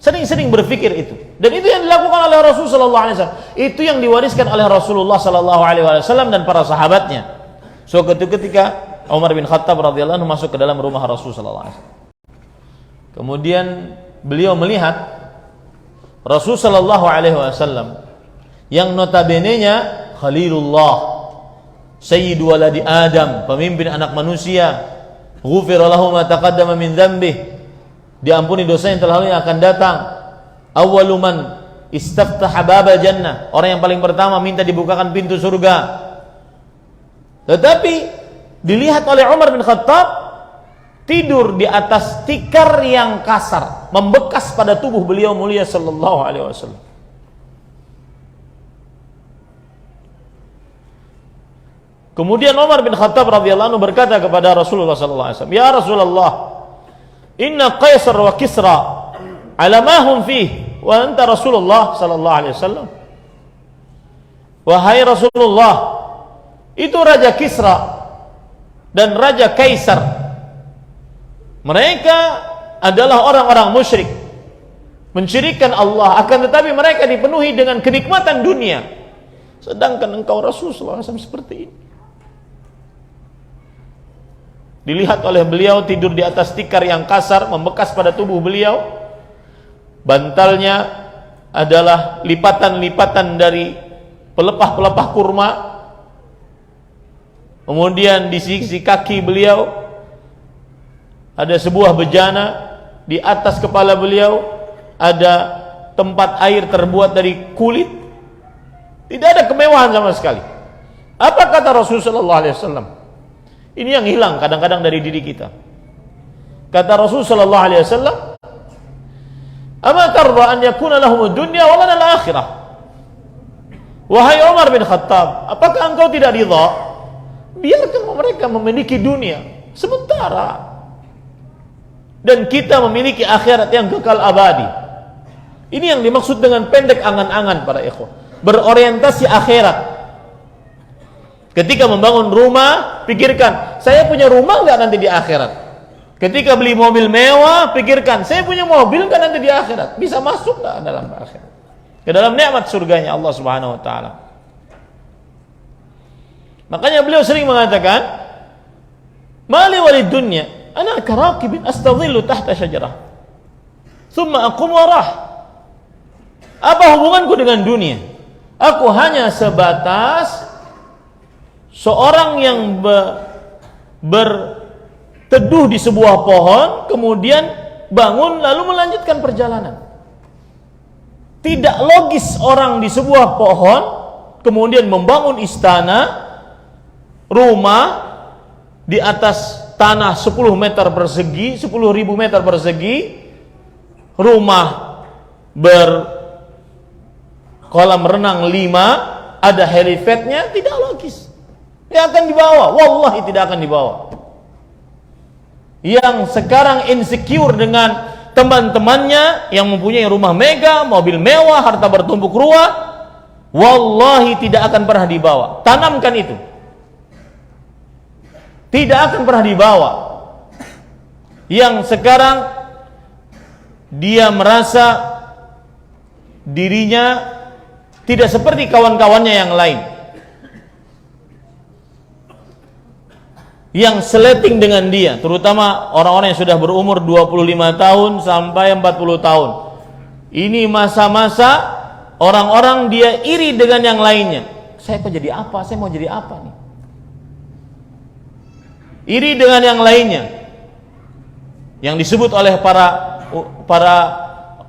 Sering-sering berpikir itu. Dan itu yang dilakukan oleh Rasul sallallahu alaihi wasallam. Itu yang diwariskan oleh Rasulullah sallallahu alaihi wasallam dan para sahabatnya. Suatu ketika Umar bin Khattab radhiyallahu anhu masuk ke dalam rumah Rasul sallallahu alaihi wasallam. Kemudian beliau melihat Rasul sallallahu alaihi wasallam yang notabene-nya Khalilullah, Sayyidu waladi Adam, pemimpin anak manusia, ghufira lahu ma taqaddama min dzambih, diampuni dosa yang telah lalu yang akan datang. Awwalu man istaftaha babal jannah, orang yang paling pertama minta dibukakan pintu surga. Tetapi dilihat oleh Umar bin Khattab tidur di atas tikar yang kasar, membekas pada tubuh beliau mulia sallallahu alaihi wasallam. Kemudian Umar bin Khattab radhiyallahu anhu berkata kepada Rasulullah sallallahu alaihi wasallam, "Ya Rasulullah, inna Qaisar wa Kisra ala ma hum fihi wa anta Rasulullah sallallahu alaihi wasallam." Wahai Rasulullah, itu Raja Kisra dan Raja Kaisar, mereka adalah orang-orang musyrik, mensyirikkan Allah, akan tetapi mereka dipenuhi dengan kenikmatan dunia, sedangkan engkau Rasulullah SAW seperti ini. Dilihat oleh beliau tidur di atas tikar yang kasar, membekas pada tubuh beliau, bantalnya adalah lipatan-lipatan dari pelepah-pelepah kurma. Kemudian di sisi kaki beliau ada sebuah bejana, di atas kepala beliau ada tempat air terbuat dari kulit. Tidak ada kemewahan sama sekali. Apa kata Rasulullah SAW? Ini yang hilang kadang-kadang dari diri kita. Kata Rasulullah SAW, "Ama tarda an yakuna lahum dunya wa lana al-akhirah?" Wahai Umar bin Khattab, apakah engkau tidak ridha biarkan mereka memiliki dunia sementara, dan kita memiliki akhirat yang kekal abadi. Ini yang dimaksud dengan pendek angan-angan para ikhwah, berorientasi akhirat. Ketika membangun rumah, pikirkan, saya punya rumah nggak nanti di akhirat? Ketika beli mobil mewah, pikirkan, saya punya mobil nggak nanti di akhirat? Bisa masuk nggak dalam akhirat? Ke dalam nikmat surganya Allah Subhanahu Wa Taala. Makanya beliau sering mengatakan, mali walid dunya, ana karakibin astadhillu tahta syajarah, thumma aqum warah. Apa hubunganku dengan dunia? Aku hanya sebatas seorang yang berteduh di sebuah pohon, kemudian bangun lalu melanjutkan perjalanan. Tidak logis orang di sebuah pohon kemudian membangun istana, rumah di atas tanah 10 meter persegi, 10.000 meter persegi, rumah berkolam renang 5, ada helipadnya, tidak logis. Tidak akan dibawa, wallahi tidak akan dibawa. Yang sekarang insecure dengan teman-temannya yang mempunyai rumah mega, mobil mewah, harta bertumpuk ruah, wallahi tidak akan pernah dibawa. Tanamkan itu. Tidak akan pernah dibawa. Yang sekarang dia merasa dirinya tidak seperti kawan-kawannya yang lain, yang seleting dengan dia, terutama orang-orang yang sudah berumur 25 tahun sampai 40 tahun. Ini masa-masa orang-orang dia iri dengan yang lainnya. Saya kok jadi apa? Saya mau jadi apa nih? Iri dengan yang lainnya. Yang disebut oleh para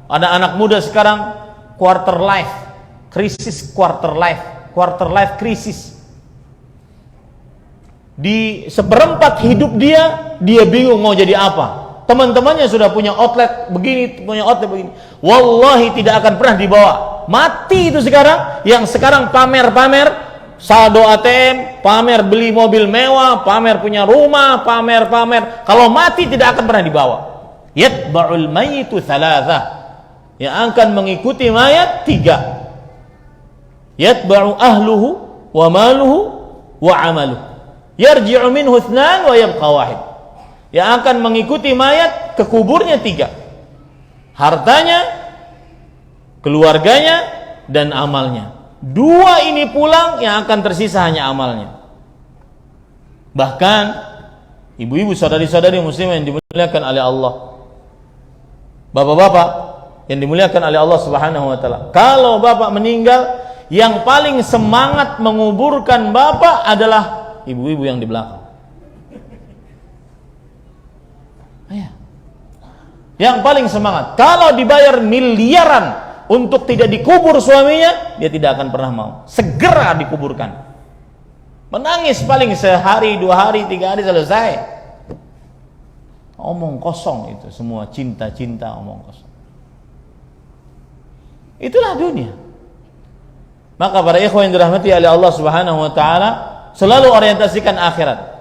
anak-anak muda sekarang quarter life crisis, quarter life crisis. Di seperempat hidup dia bingung mau jadi apa. Teman-temannya sudah punya outlet begini, punya outlet begini. Wallahi tidak akan pernah dibawa. Mati itu sekarang. Yang sekarang pamer-pamer saldo ATM, pamer beli mobil mewah, pamer punya rumah, pamer. Kalau mati tidak akan pernah dibawa. Yatba'ul mayyitu thalatha. Yang akan mengikuti mayat 3. Yatba'u ahluhu wa maluhu wa amaluhu. Yarji'u minhu ithnan wa yabqa wahid. Yang akan mengikuti mayat ke kuburnya 3. Hartanya, keluarganya, dan amalnya. 2 ini pulang, yang akan tersisa hanya amalnya. Bahkan ibu-ibu, saudari-saudari muslimah yang dimuliakan oleh Allah, bapak-bapak yang dimuliakan oleh Allah Subhanahu wa taala, kalau bapak meninggal, yang paling semangat menguburkan bapak adalah ibu-ibu yang di belakang. Yang paling semangat. Kalau dibayar miliaran untuk tidak dikubur suaminya, dia tidak akan pernah mau. Segera dikuburkan. Menangis paling sehari, 2 hari, 3 hari selesai. Omong kosong itu semua, cinta omong kosong. Itulah dunia. Maka para ikhwan yang dirahmati oleh Allah Subhanahu wa taala, selalu orientasikan akhirat.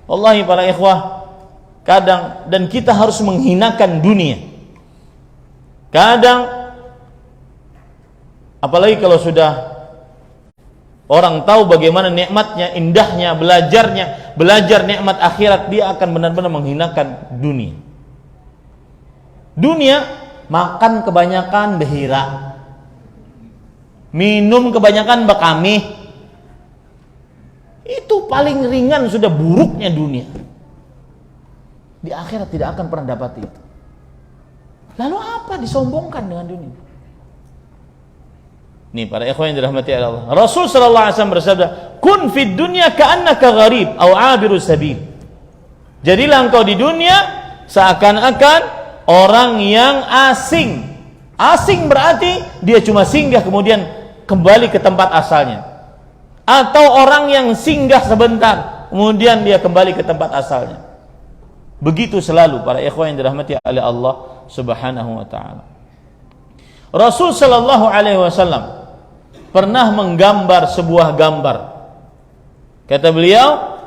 Wallahi para ikhwah, kadang dan kita harus menghinakan dunia. Kadang apalagi kalau sudah orang tahu bagaimana nikmatnya, indahnya, belajar nikmat akhirat, dia akan benar-benar menghinakan dunia. Dunia, makan kebanyakan behira, minum kebanyakan bekami. Itu paling ringan sudah buruknya dunia. Di akhirat tidak akan pernah dapat itu. Lalu apa disombongkan dengan dunia? Nih para ikhwan yang dirahmati Allah, Rasul sallallahu alaihi wasallam bersabda, "Kun fid dunya ka'annaka gharib aw 'abiru sabil." Jadilah engkau di dunia seakan-akan orang yang asing. Asing berarti dia cuma singgah kemudian kembali ke tempat asalnya. Atau orang yang singgah sebentar kemudian dia kembali ke tempat asalnya. Begitu selalu para ikhwan yang dirahmati oleh Allah Subhanahu wa taala. Rasul sallallahu alaihi wasallam pernah menggambar sebuah gambar. Kata beliau,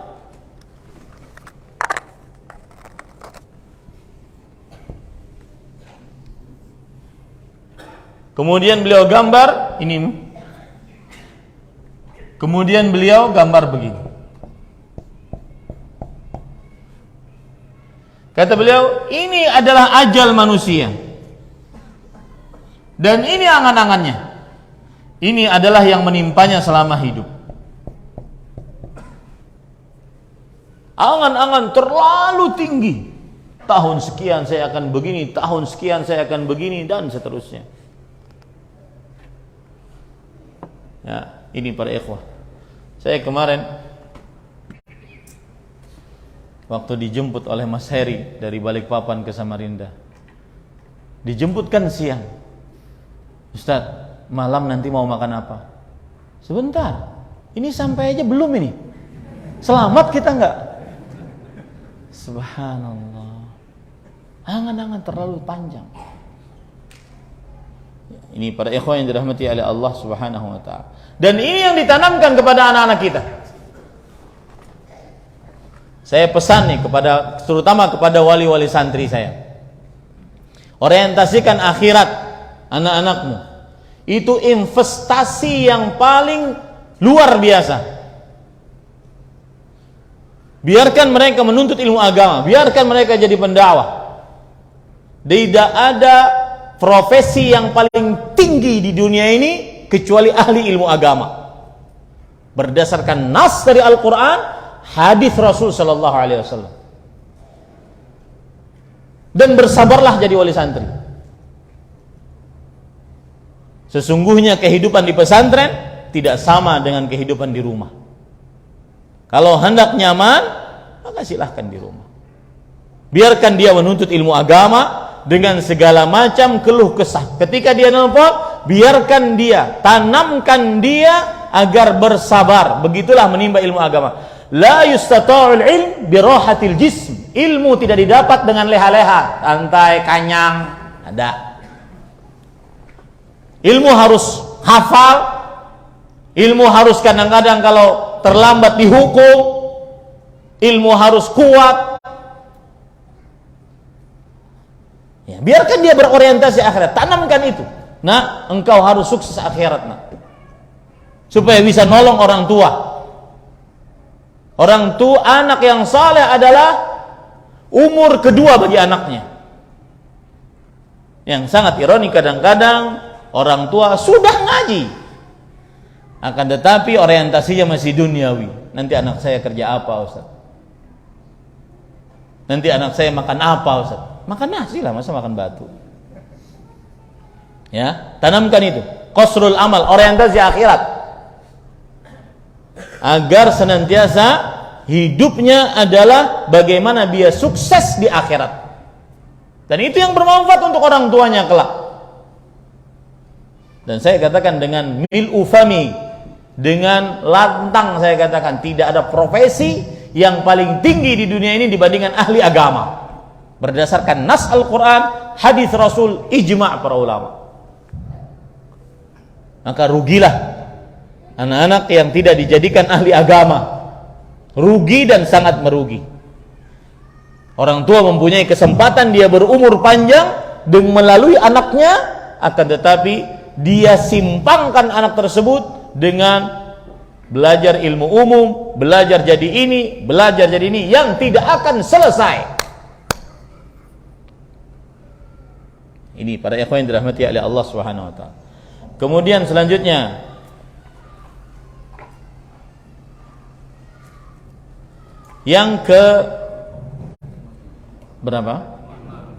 Kemudian beliau gambar ini. Kemudian beliau gambar begini. Kata beliau, ini adalah ajal manusia. Dan ini angan-angannya. Ini adalah yang menimpanya selama hidup. Angan-angan terlalu tinggi. Tahun sekian saya akan begini, tahun sekian saya akan begini, dan seterusnya. Ya, ini para ikhwah. Saya kemarin waktu dijemput oleh Mas Heri dari Balikpapan ke Samarinda, dijemputkan siang. Ustaz, malam nanti mau makan apa? Sebentar, ini sampai aja belum ini. Selamat kita enggak? Subhanallah. Angan-angan terlalu panjang. Ini para ikhwan yang dirahmati oleh Allah Subhanahu wa taala. Dan ini yang ditanamkan kepada anak-anak kita. Saya pesan nih kepada, terutama kepada wali-wali santri saya. Orientasikan akhirat anak-anakmu. Itu investasi yang paling luar biasa. Biarkan mereka menuntut ilmu agama, biarkan mereka jadi pendakwah. Tidak ada profesi yang paling tinggi di dunia ini kecuali ahli ilmu agama. Berdasarkan nas dari Al-Quran, hadis Rasul Sallallahu Alaihi Wasallam. Dan bersabarlah jadi wali santri. Sesungguhnya kehidupan di pesantren tidak sama dengan kehidupan di rumah. Kalau hendak nyaman, maka silahkan di rumah. Biarkan dia menuntut ilmu agama dengan segala macam keluh kesah. Ketika dia nelpon, biarkan dia, tanamkan dia agar bersabar. Begitulah menimba ilmu agama. La yustata'ul ilm birahatil jism. Ilmu tidak didapat dengan leha-leha, santai, kanyang. Ada. Ilmu harus hafal. Ilmu harus kadang-kadang kalau terlambat dihukum. Ilmu harus kuat. Ya, biarkan dia berorientasi akhirat, tanamkan itu. Nah, engkau harus sukses akhirat, nak. Supaya bisa nolong orang tua. Orang tua, anak yang saleh adalah umur kedua bagi anaknya. Yang sangat ironi kadang-kadang orang tua sudah ngaji, akan tetapi orientasinya masih duniawi. Nanti anak saya kerja apa, Ustaz? Nanti anak saya makan apa, Ustaz? Makan nasi lah, masa makan batu? Ya, tanamkan itu. Qasrul amal, orientasi akhirat. Agar senantiasa hidupnya adalah bagaimana dia sukses di akhirat. Dan itu yang bermanfaat untuk orang tuanya kelak. Dan saya katakan dengan mil'u fami, dengan lantang saya katakan, tidak ada profesi yang paling tinggi di dunia ini dibandingkan ahli agama. Berdasarkan nas Al-Quran, hadis Rasul, ijma' para ulama. Maka rugilah anak-anak yang tidak dijadikan ahli agama. Rugi dan sangat merugi. Orang tua mempunyai kesempatan dia berumur panjang dengan melalui anaknya, akan tetapi dia simpangkan anak tersebut dengan belajar ilmu umum, belajar jadi ini, belajar jadi ini, yang tidak akan selesai. Ini para ikhwan yang dirahmati oleh Allah Subhanahu wa taala. Kemudian selanjutnya, yang ke berapa?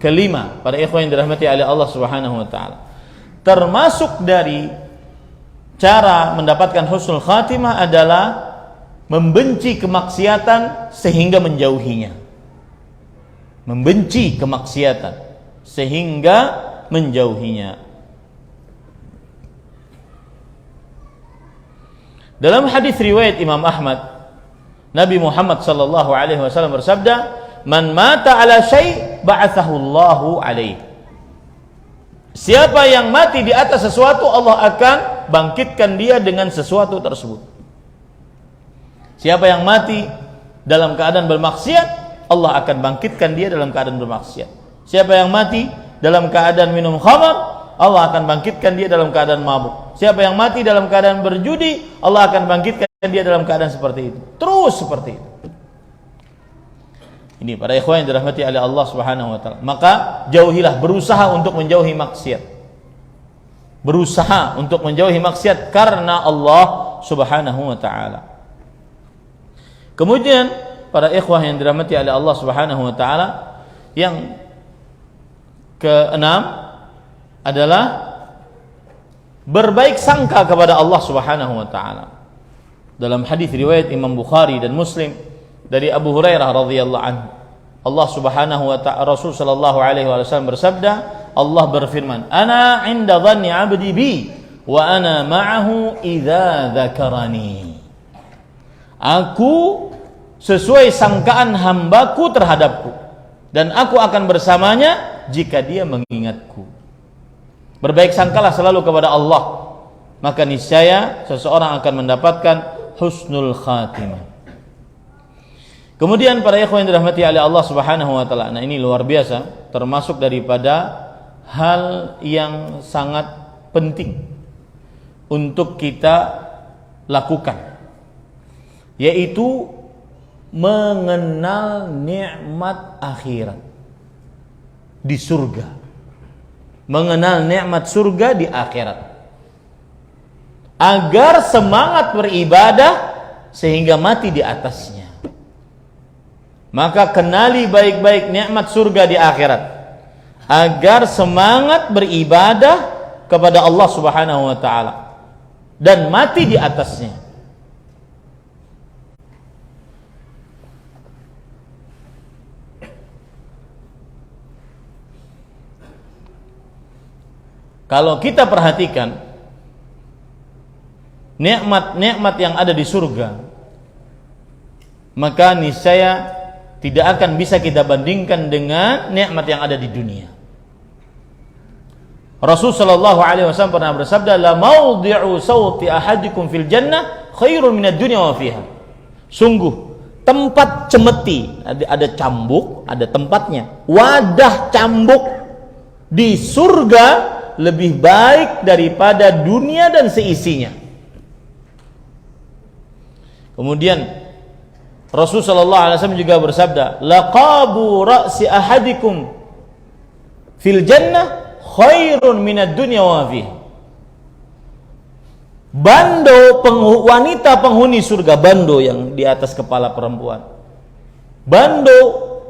Kelima, para ikhwan yang dirahmati oleh Allah Subhanahu wa taala. Termasuk dari cara mendapatkan husnul khatimah adalah membenci kemaksiatan sehingga menjauhinya. Membenci kemaksiatan sehingga menjauhinya. Dalam hadis riwayat Imam Ahmad, Nabi Muhammad sallallahu alaihi wasallam bersabda, "Man mata ala syai' ba'athahu Allahu alaihi." Siapa yang mati di atas sesuatu, Allah akan bangkitkan dia dengan sesuatu tersebut. Siapa yang mati dalam keadaan bermaksiat, Allah akan bangkitkan dia dalam keadaan bermaksiat. Siapa yang mati dalam keadaan minum khamar, Allah akan bangkitkan dia dalam keadaan mabuk. Siapa yang mati dalam keadaan berjudi, Allah akan bangkitkan dia dalam keadaan seperti itu. Terus seperti itu. Ini para ikhwan yang dirahmati oleh Allah Subhanahu wa taala. Maka jauhilah, berusaha untuk menjauhi maksiat. Berusaha untuk menjauhi maksiat karena Allah Subhanahu wa taala. Kemudian para ikhwah yang dirahmati oleh Allah Subhanahu wa taala, yang keenam adalah berbaik sangka kepada Allah Subhanahu wa taala. Dalam hadis riwayat Imam Bukhari dan Muslim dari Abu Hurairah radhiyallahu anhu, Allah Subhanahu wa taala, Rasul sallallahu alaihi wasallam bersabda, Allah berfirman, "Ana 'inda dhanni 'abdi bi wa ana ma'ahu idza dzakarani." Aku sesuai sangkaan hambaku terhadapku, dan aku akan bersamanya jika dia mengingatku. Berbaik sangkalah selalu kepada Allah, maka niscaya seseorang akan mendapatkan husnul khatimah. Kemudian para ikhwan yang dirahmati oleh Allah Subhanahu wa taala, nah ini luar biasa, termasuk daripada hal yang sangat penting untuk kita lakukan, yaitu mengenal nikmat akhirat di surga, mengenal nikmat surga di akhirat, agar semangat beribadah sehingga mati di atasnya. Maka kenali baik-baik nikmat surga di akhirat, agar semangat beribadah kepada Allah Subhanahu wa taala dan mati di atasnya. Kalau kita perhatikan nikmat-nikmat yang ada di surga, maka niscaya tidak akan bisa kita bandingkan dengan nikmat yang ada di dunia. Rasul sallallahu alaihi wasallam pernah bersabda, "La mawdi'u sawti ahadikum fil jannah khairun minad dunya wa fiha." Sungguh tempat cemeti, ada cambuk, ada tempatnya. Wadah cambuk di surga lebih baik daripada dunia dan seisinya. Kemudian Rasul sallallahu alaihi wasallam juga bersabda, "Laqabu ra'si ahadikum fil jannah khairun minad dunya wa fiha." Bando wanita penghuni surga, bando yang di atas kepala perempuan. Bando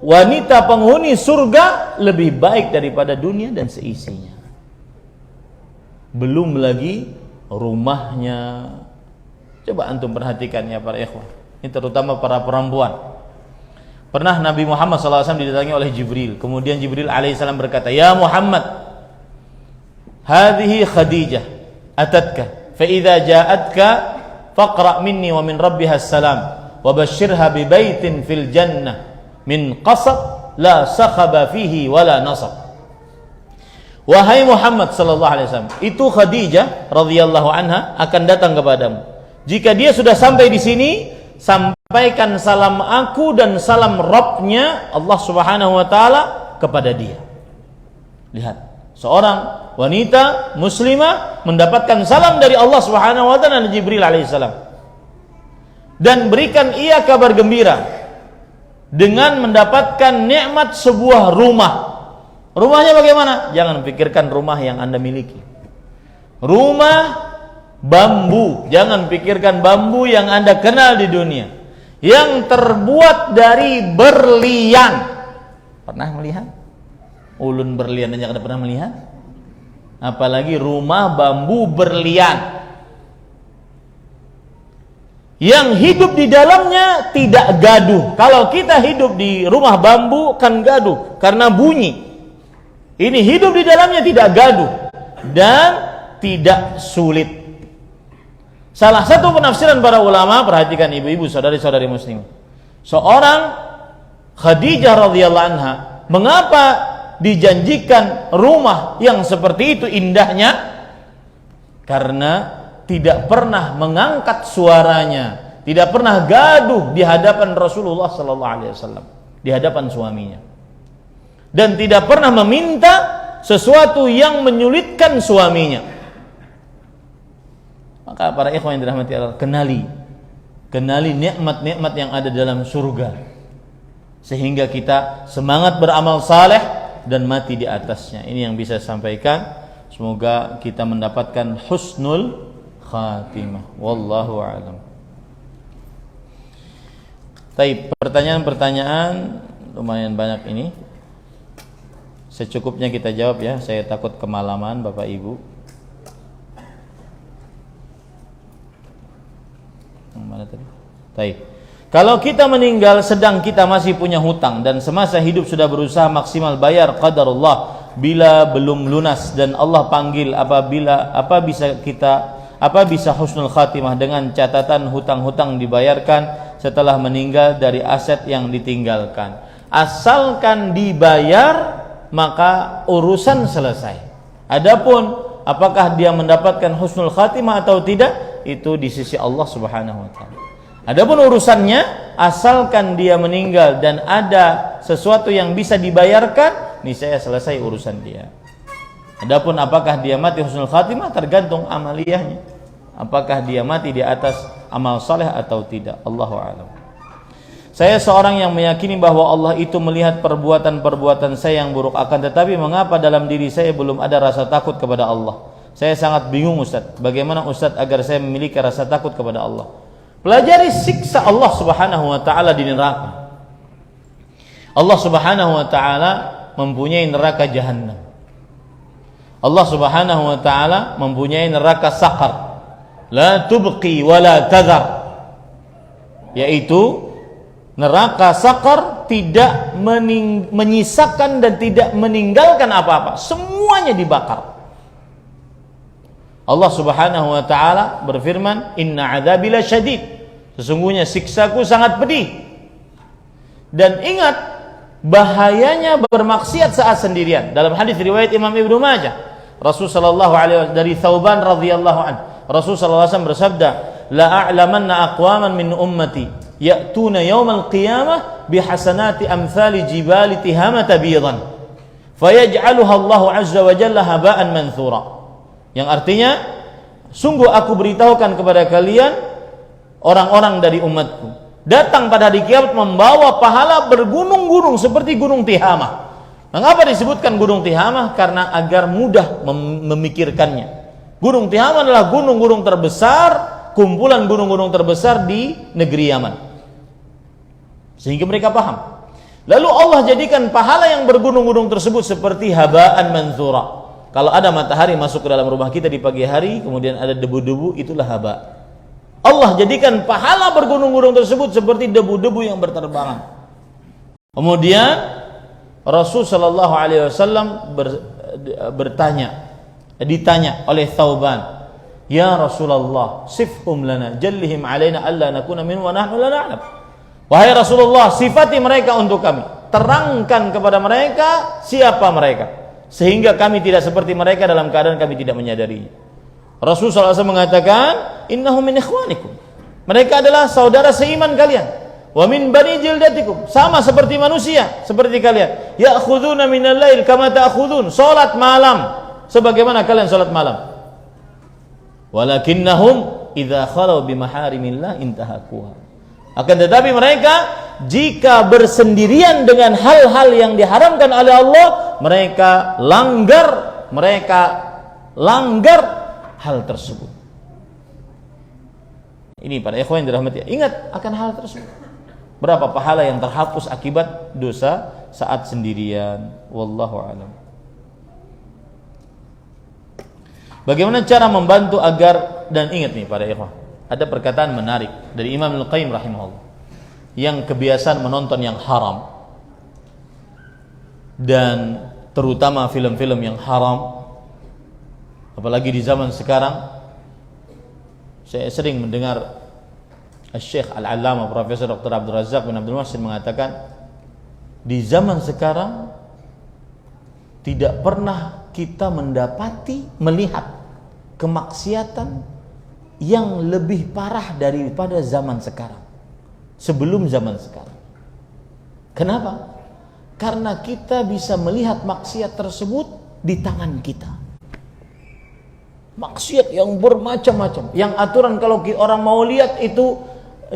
wanita penghuni surga lebih baik daripada dunia dan seisinya. Belum lagi rumahnya. Coba antum perhatikan ya para ikhwah, ini terutama para perempuan. Pernah Nabi Muhammad SAW didatangi oleh Jibril. Kemudian Jibril alaihissalam berkata, "Ya Muhammad, hadhihi Khadijah atatka, fa idza ja'atka faqra minni wa min rabbiha salam wa basyirha bi baitin fil jannah min qasab la sakhaba fihi wala nasab." Wahai Muhammad sallallahu alaihi wasallam, itu Khadijah radhiyallahu anha akan datang kepadamu. Jika dia sudah sampai di sini, sampaikan salam aku dan salam Rabbnya Allah Subhanahu wa taala kepada dia. Lihat, seorang wanita muslimah mendapatkan salam dari Allah Subhanahu wa taala dan Jibril alaihissalam, dan berikan ia kabar gembira dengan mendapatkan nikmat sebuah rumah. Rumahnya bagaimana? Jangan pikirkan rumah yang Anda miliki. Rumah bambu, jangan pikirkan bambu yang Anda kenal di dunia, yang terbuat dari berlian. Pernah melihat? Ulun berlian aja kada pernah melihat, apalagi rumah bambu berlian yang hidup di dalamnya tidak gaduh. Kalau kita hidup di rumah bambu kan gaduh karena bunyi. Ini hidup di dalamnya tidak gaduh dan tidak sulit. Salah satu penafsiran para ulama, perhatikan ibu-ibu, saudari-saudari muslim, seorang Khadijah radhiyallahu anha, mengapa dijanjikan rumah yang seperti itu indahnya? Karena tidak pernah mengangkat suaranya, tidak pernah gaduh di hadapan Rasulullah sallallahu alaihi wasallam, di hadapan suaminya, dan tidak pernah meminta sesuatu yang menyulitkan suaminya. Maka para ikhwan yang dirahmati Allah, kenali nikmat-nikmat yang ada dalam surga, sehingga kita semangat beramal saleh dan mati di atasnya. Ini yang bisa saya sampaikan. Semoga kita mendapatkan husnul khatimah. Wallahu a'lam. Baik, pertanyaan-pertanyaan lumayan banyak ini. Secukupnya kita jawab ya. Saya takut kemalaman Bapak Ibu. Mana tadi? Baik. Kalau kita meninggal sedang kita masih punya hutang dan semasa hidup sudah berusaha maksimal bayar qadarullah, bila belum lunas dan Allah panggil, apa bisa husnul khatimah dengan catatan hutang-hutang dibayarkan setelah meninggal dari aset yang ditinggalkan. Asalkan dibayar maka urusan selesai. Adapun apakah dia mendapatkan husnul khatimah atau tidak, itu di sisi Allah Subhanahu wa taala. Adapun urusannya, asalkan dia meninggal dan ada sesuatu yang bisa dibayarkan, niscaya selesai urusan dia. Adapun apakah dia mati husnul khatimah tergantung amaliyahnya. Apakah dia mati di atas amal saleh atau tidak, Allahu a'lam. Saya seorang yang meyakini bahwa Allah itu melihat perbuatan-perbuatan saya yang buruk, akan tetapi mengapa dalam diri saya belum ada rasa takut kepada Allah? Saya sangat bingung Ustaz. Bagaimana Ustaz agar saya memiliki rasa takut kepada Allah? Pelajari siksa Allah Subhanahu wa taala di neraka. Allah Subhanahu wa taala mempunyai neraka Jahannam. Allah Subhanahu wa taala mempunyai neraka Saqar. La tubqi wa la tadhar. Yaitu neraka Saqar tidak menyisakan dan tidak meninggalkan apa-apa. Semuanya dibakar. Allah Subhanahu wa taala berfirman, "Inna 'adzabi lasyadid." Sesungguhnya siksaku sangat pedih. Dan ingat bahayanya bermaksiat saat sendirian. Dalam hadis riwayat Imam Ibnu Majah, Rasul sallallahu alaihi wasallam dari Thauban radhiyallahu anhu, Rasul sallallahu alaihi wasallam bersabda, "La a'lamanna aqwaman min ummati ya'tuna yaumal qiyamah bihasanati amsali jibali tihamata bidan, fayaj'aluha Allahu 'azza wa jalla haba'an manthura." Yang artinya, sungguh aku beritahukan kepada kalian orang-orang dari umatku datang pada hari kiamat membawa pahala bergunung-gunung seperti gunung Tihamah. Mengapa disebutkan gunung Tihamah? Karena agar mudah memikirkannya. Gunung Tihamah adalah gunung-gunung terbesar, kumpulan gunung-gunung terbesar di negeri Yaman. Sehingga mereka paham. Lalu Allah jadikan pahala yang bergunung-gunung tersebut seperti haba'an manthura. Kalau ada matahari masuk ke dalam rumah kita di pagi hari, kemudian ada debu-debu, itulah haba. Allah jadikan pahala bergunung-gunung tersebut seperti debu-debu yang berterbangan. Kemudian Rasul sallallahu alaihi wasallam ditanya oleh Thauban, "Ya Rasulullah, sifhum lana, jallihim alaina alla nakuna minhum wa nahnu la na'lam." Wahai Rasulullah, sifati mereka untuk kami. Terangkan kepada mereka siapa mereka, sehingga kami tidak seperti mereka dalam keadaan kami tidak menyadarinya. Rasulullah SAW mengatakan, "Innahum min ikhwanikum." Mereka adalah saudara seiman kalian. "Wa min bani jildatikum." Sama seperti manusia, seperti kalian. "Ya'khuduna minal lail kama ta'khudun." Salat malam sebagaimana kalian salat malam. "Walakinnahum idza khalu bi maharimillah intahakuha." Akan tetapi mereka jika bersendirian dengan hal-hal yang diharamkan oleh Allah, mereka langgar hal tersebut. Ini para ikhwan yang dirahmati, ingat akan hal tersebut. Berapa pahala yang terhapus akibat dosa saat sendirian. Wallahu a'lam. Bagaimana cara membantu agar, dan ingat nih para ikhwan, ada perkataan menarik dari Imam Al-Qayyim rahimahullah, yang kebiasaan menonton yang haram dan terutama film-film yang haram, apalagi di zaman sekarang. Saya sering mendengar Syekh Al-Allamah Profesor Dr. Abdul Razak bin Abdul Muhsin mengatakan, di zaman sekarang tidak pernah kita melihat kemaksiatan yang lebih parah daripada zaman sekarang, sebelum zaman sekarang. Kenapa? Karena kita bisa melihat maksiat tersebut di tangan kita. Maksiat yang bermacam-macam. Yang aturan kalau orang mau lihat itu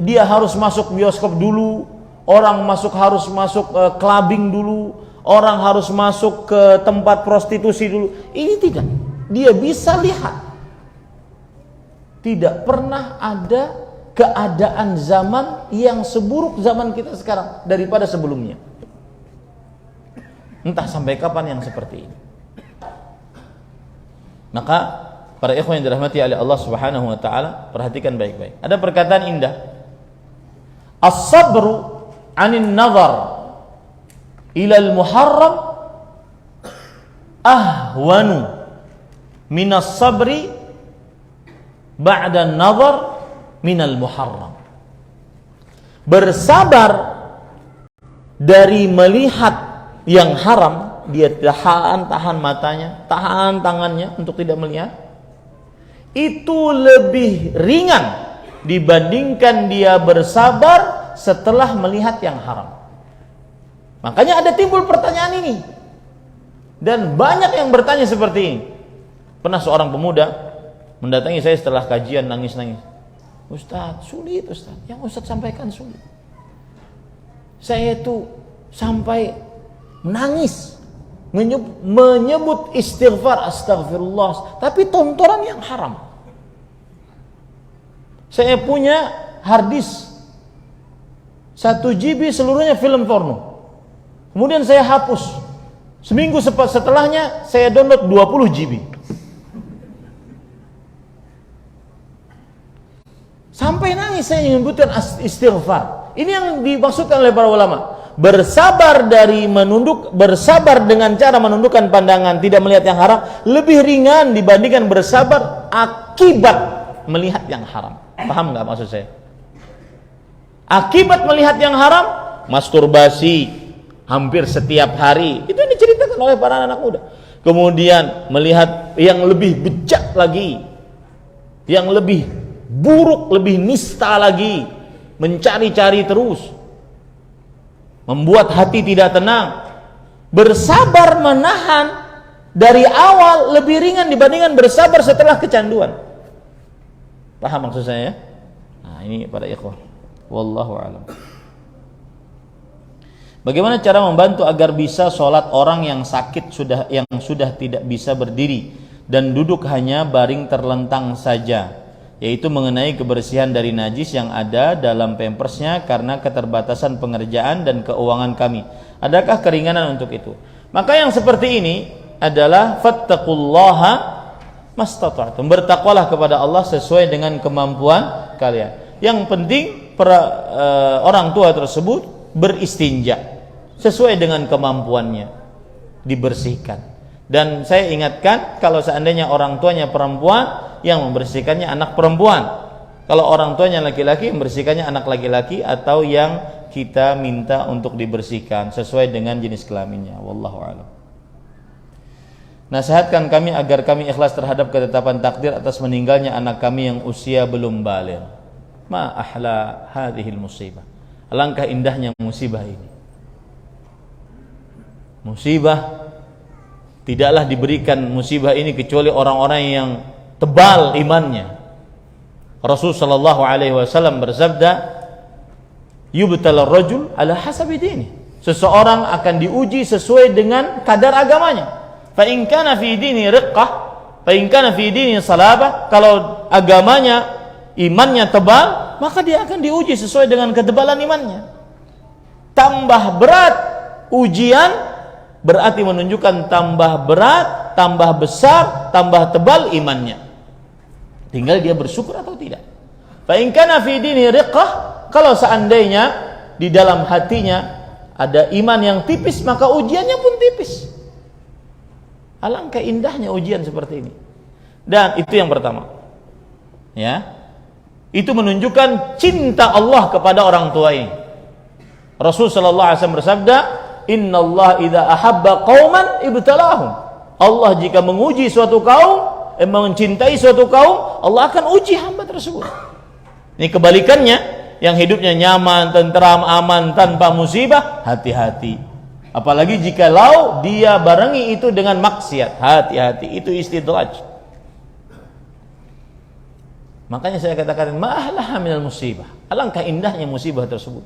dia harus masuk bioskop dulu, orang harus masuk clubbing dulu, orang harus masuk ke tempat prostitusi dulu. Ini tidak. Dia bisa lihat. Tidak pernah ada keadaan zaman yang seburuk zaman kita sekarang daripada sebelumnya. Entah sampai kapan yang seperti ini. Maka para ikhwan yang dirahmati oleh Allah Subhanahu wa taala, perhatikan baik-baik. Ada perkataan indah. As-sabru 'anil nazar ila al-muharram ahwanu minas sabri ba'da an-nazar minal muharram. Bersabar dari melihat yang haram, dia tahan matanya, tahan tangannya untuk tidak melihat, itu lebih ringan dibandingkan dia bersabar setelah melihat yang haram. Makanya ada timbul pertanyaan ini, dan banyak yang bertanya seperti ini. Pernah seorang pemuda mendatangi saya setelah kajian, nangis-nangis. Ustaz, sulit Ustaz. Yang Ustaz sampaikan sulit. Saya itu sampai menangis, menyebut istighfar, astagfirullah, tapi tontonan yang haram. Saya punya harddisk 1 GB seluruhnya film porno. Kemudian saya hapus. Seminggu setelahnya saya download 20 GB. Sampai nangis saya menyebutkan istighfar. Ini yang dimaksudkan oleh para ulama. Bersabar dengan cara menundukkan pandangan, tidak melihat yang haram, lebih ringan dibandingkan bersabar akibat melihat yang haram. Paham nggak maksud saya? Akibat melihat yang haram, masturbasi hampir setiap hari. Itu yang diceritakan oleh para anak muda. Kemudian melihat yang lebih bejat lagi, yang lebih buruk, lebih nista lagi, mencari-cari terus, membuat hati tidak tenang. Bersabar menahan dari awal lebih ringan dibandingkan bersabar setelah kecanduan. Paham maksud saya? Nah, ini para ikhwah, wallahu a'lam. Bagaimana cara membantu agar bisa sholat orang yang sakit yang sudah tidak bisa berdiri dan duduk hanya baring terlentang saja, yaitu mengenai kebersihan dari najis yang ada dalam pampersnya karena keterbatasan pengerjaan dan keuangan kami. Adakah keringanan untuk itu? Maka yang seperti ini adalah fattaqullaha mastata'tum. Bertakwalah kepada Allah sesuai dengan kemampuan kalian. Yang penting orang tua tersebut beristinja sesuai dengan kemampuannya, dibersihkan. Dan saya ingatkan, kalau seandainya orang tuanya perempuan, yang membersihkannya anak perempuan. Kalau orang tuanya laki-laki, membersihkannya anak laki-laki, atau yang kita minta untuk dibersihkan sesuai dengan jenis kelaminnya. Wallahu a'lam. Nasihatkan kami agar kami ikhlas terhadap ketetapan takdir atas meninggalnya anak kami yang usia belum baligh. Ma ahla hadhil musibah. Alangkah indahnya musibah ini. Musibah, tidaklah diberikan musibah ini kecuali orang-orang yang tebal imannya. Rasul sallallahu alaihi wasallam bersabda, "Yubtalar rajul ala hasabi dini." Seseorang akan diuji sesuai dengan kadar agamanya. Fa in kana fi dini riqqah, fa in kana fi dini salabah, kalau agamanya, imannya tebal, maka dia akan diuji sesuai dengan ketebalan imannya. Tambah berat ujian berarti menunjukkan tambah berat, tambah besar, tambah tebal imannya. Tinggal dia bersyukur atau tidak. Fa in kana fi dini riqqah, kalau seandainya di dalam hatinya ada iman yang tipis, maka ujiannya pun tipis. Alangkah indahnya ujian seperti ini. Dan itu yang pertama. Ya. Itu menunjukkan cinta Allah kepada orang tua ini. Rasul sallallahu alaihi wasallam bersabda, "Innallaha idza ahabba qauman ibtalahum." Allah jika menguji suatu kaum, mencintai suatu kaum, Allah akan uji hamba tersebut. Ini kebalikannya, yang hidupnya nyaman, tentram, aman, tanpa musibah, hati-hati. Apalagi jikalau dia barengi itu dengan maksiat, hati-hati, itu istidraj. Makanya saya katakan ma'ahlaha minal musibah. Alangkah indahnya musibah tersebut.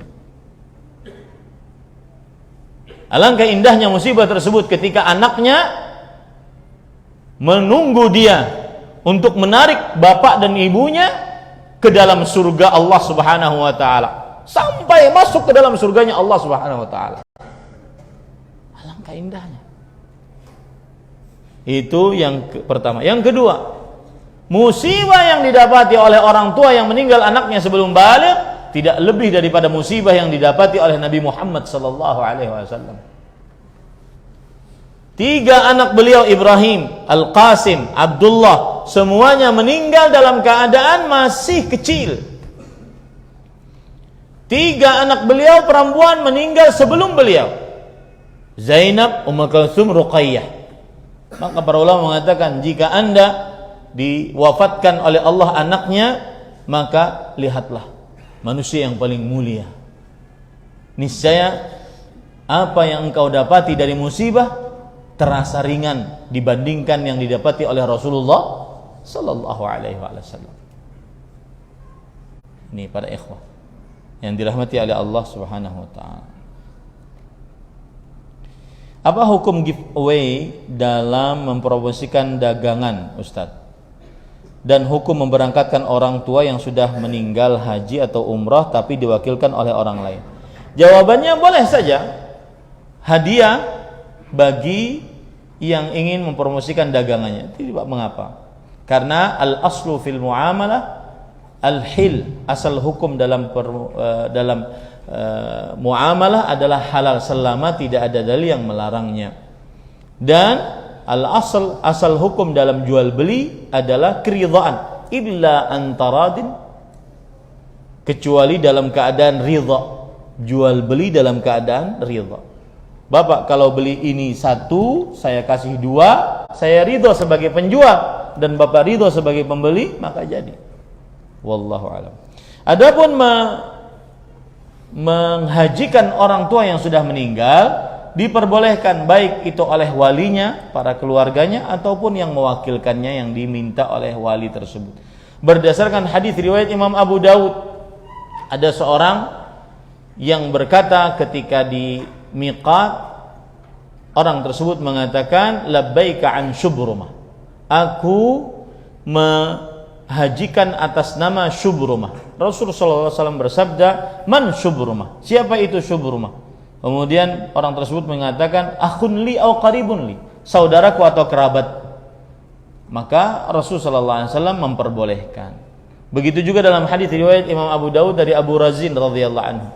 Alangkah indahnya musibah tersebut ketika anaknya menunggu dia untuk menarik bapak dan ibunya ke dalam surga Allah Subhanahu wa taala, sampai masuk ke dalam surganya Allah Subhanahu wa taala. Alangkah indahnya. Itu yang pertama. Yang kedua, musibah yang didapati oleh orang tua yang meninggal anaknya sebelum baligh tidak lebih daripada musibah yang didapati oleh Nabi Muhammad sallallahu alaihi wasallam. 3 anak beliau, Ibrahim, Al-Qasim, Abdullah, semuanya meninggal dalam keadaan masih kecil. 3 anak beliau perempuan meninggal sebelum beliau, Zainab, Ummu Kulthum, Ruqayyah. Maka para ulama mengatakan jika Anda diwafatkan oleh Allah anaknya, maka lihatlah manusia yang paling mulia. Niscaya apa yang engkau dapati dari musibah terasa ringan dibandingkan yang didapati oleh Rasulullah sallallahu alaihi wasallam. Ini para ikhwah yang dirahmati oleh Allah Subhanahu wa taala. Apa hukum giveaway dalam mempromosikan dagangan, Ustadz? Dan hukum memberangkatkan orang tua yang sudah meninggal haji atau umrah tapi diwakilkan oleh orang lain? Jawabannya boleh saja hadiah bagi yang ingin mempromosikan dagangannya, tidak mengapa. Karena al-aslu fil muamalah al-hil, asal hukum dalam muamalah adalah halal selama tidak ada dalil yang melarangnya. Dan asal hukum dalam jual beli adalah keridhaan, illa antaradin, kecuali dalam keadaan ridha. Jual beli dalam keadaan ridha. Bapak kalau beli ini 1, saya kasih 2, saya ridha sebagai penjual dan Bapak ridha sebagai pembeli, maka jadi. Wallahu a'lam. Adapun menghajikan orang tua yang sudah meninggal diperbolehkan baik itu oleh walinya, para keluarganya, ataupun yang mewakilkannya yang diminta oleh wali tersebut. Berdasarkan hadis riwayat Imam Abu Daud, ada seorang yang berkata ketika di miqat, orang tersebut mengatakan labbaika an Syubrumah, aku menghajikan atas nama Syubrumah. Rasulullah SAW bersabda, man Syubrumah, siapa itu Syubrumah? Kemudian orang tersebut mengatakan akhun li au qaribun li, saudaraku atau kerabat. Maka Rasulullah SAW memperbolehkan. Begitu juga dalam hadis riwayat Imam Abu Daud dari Abu Razin radhiyallahu anhu.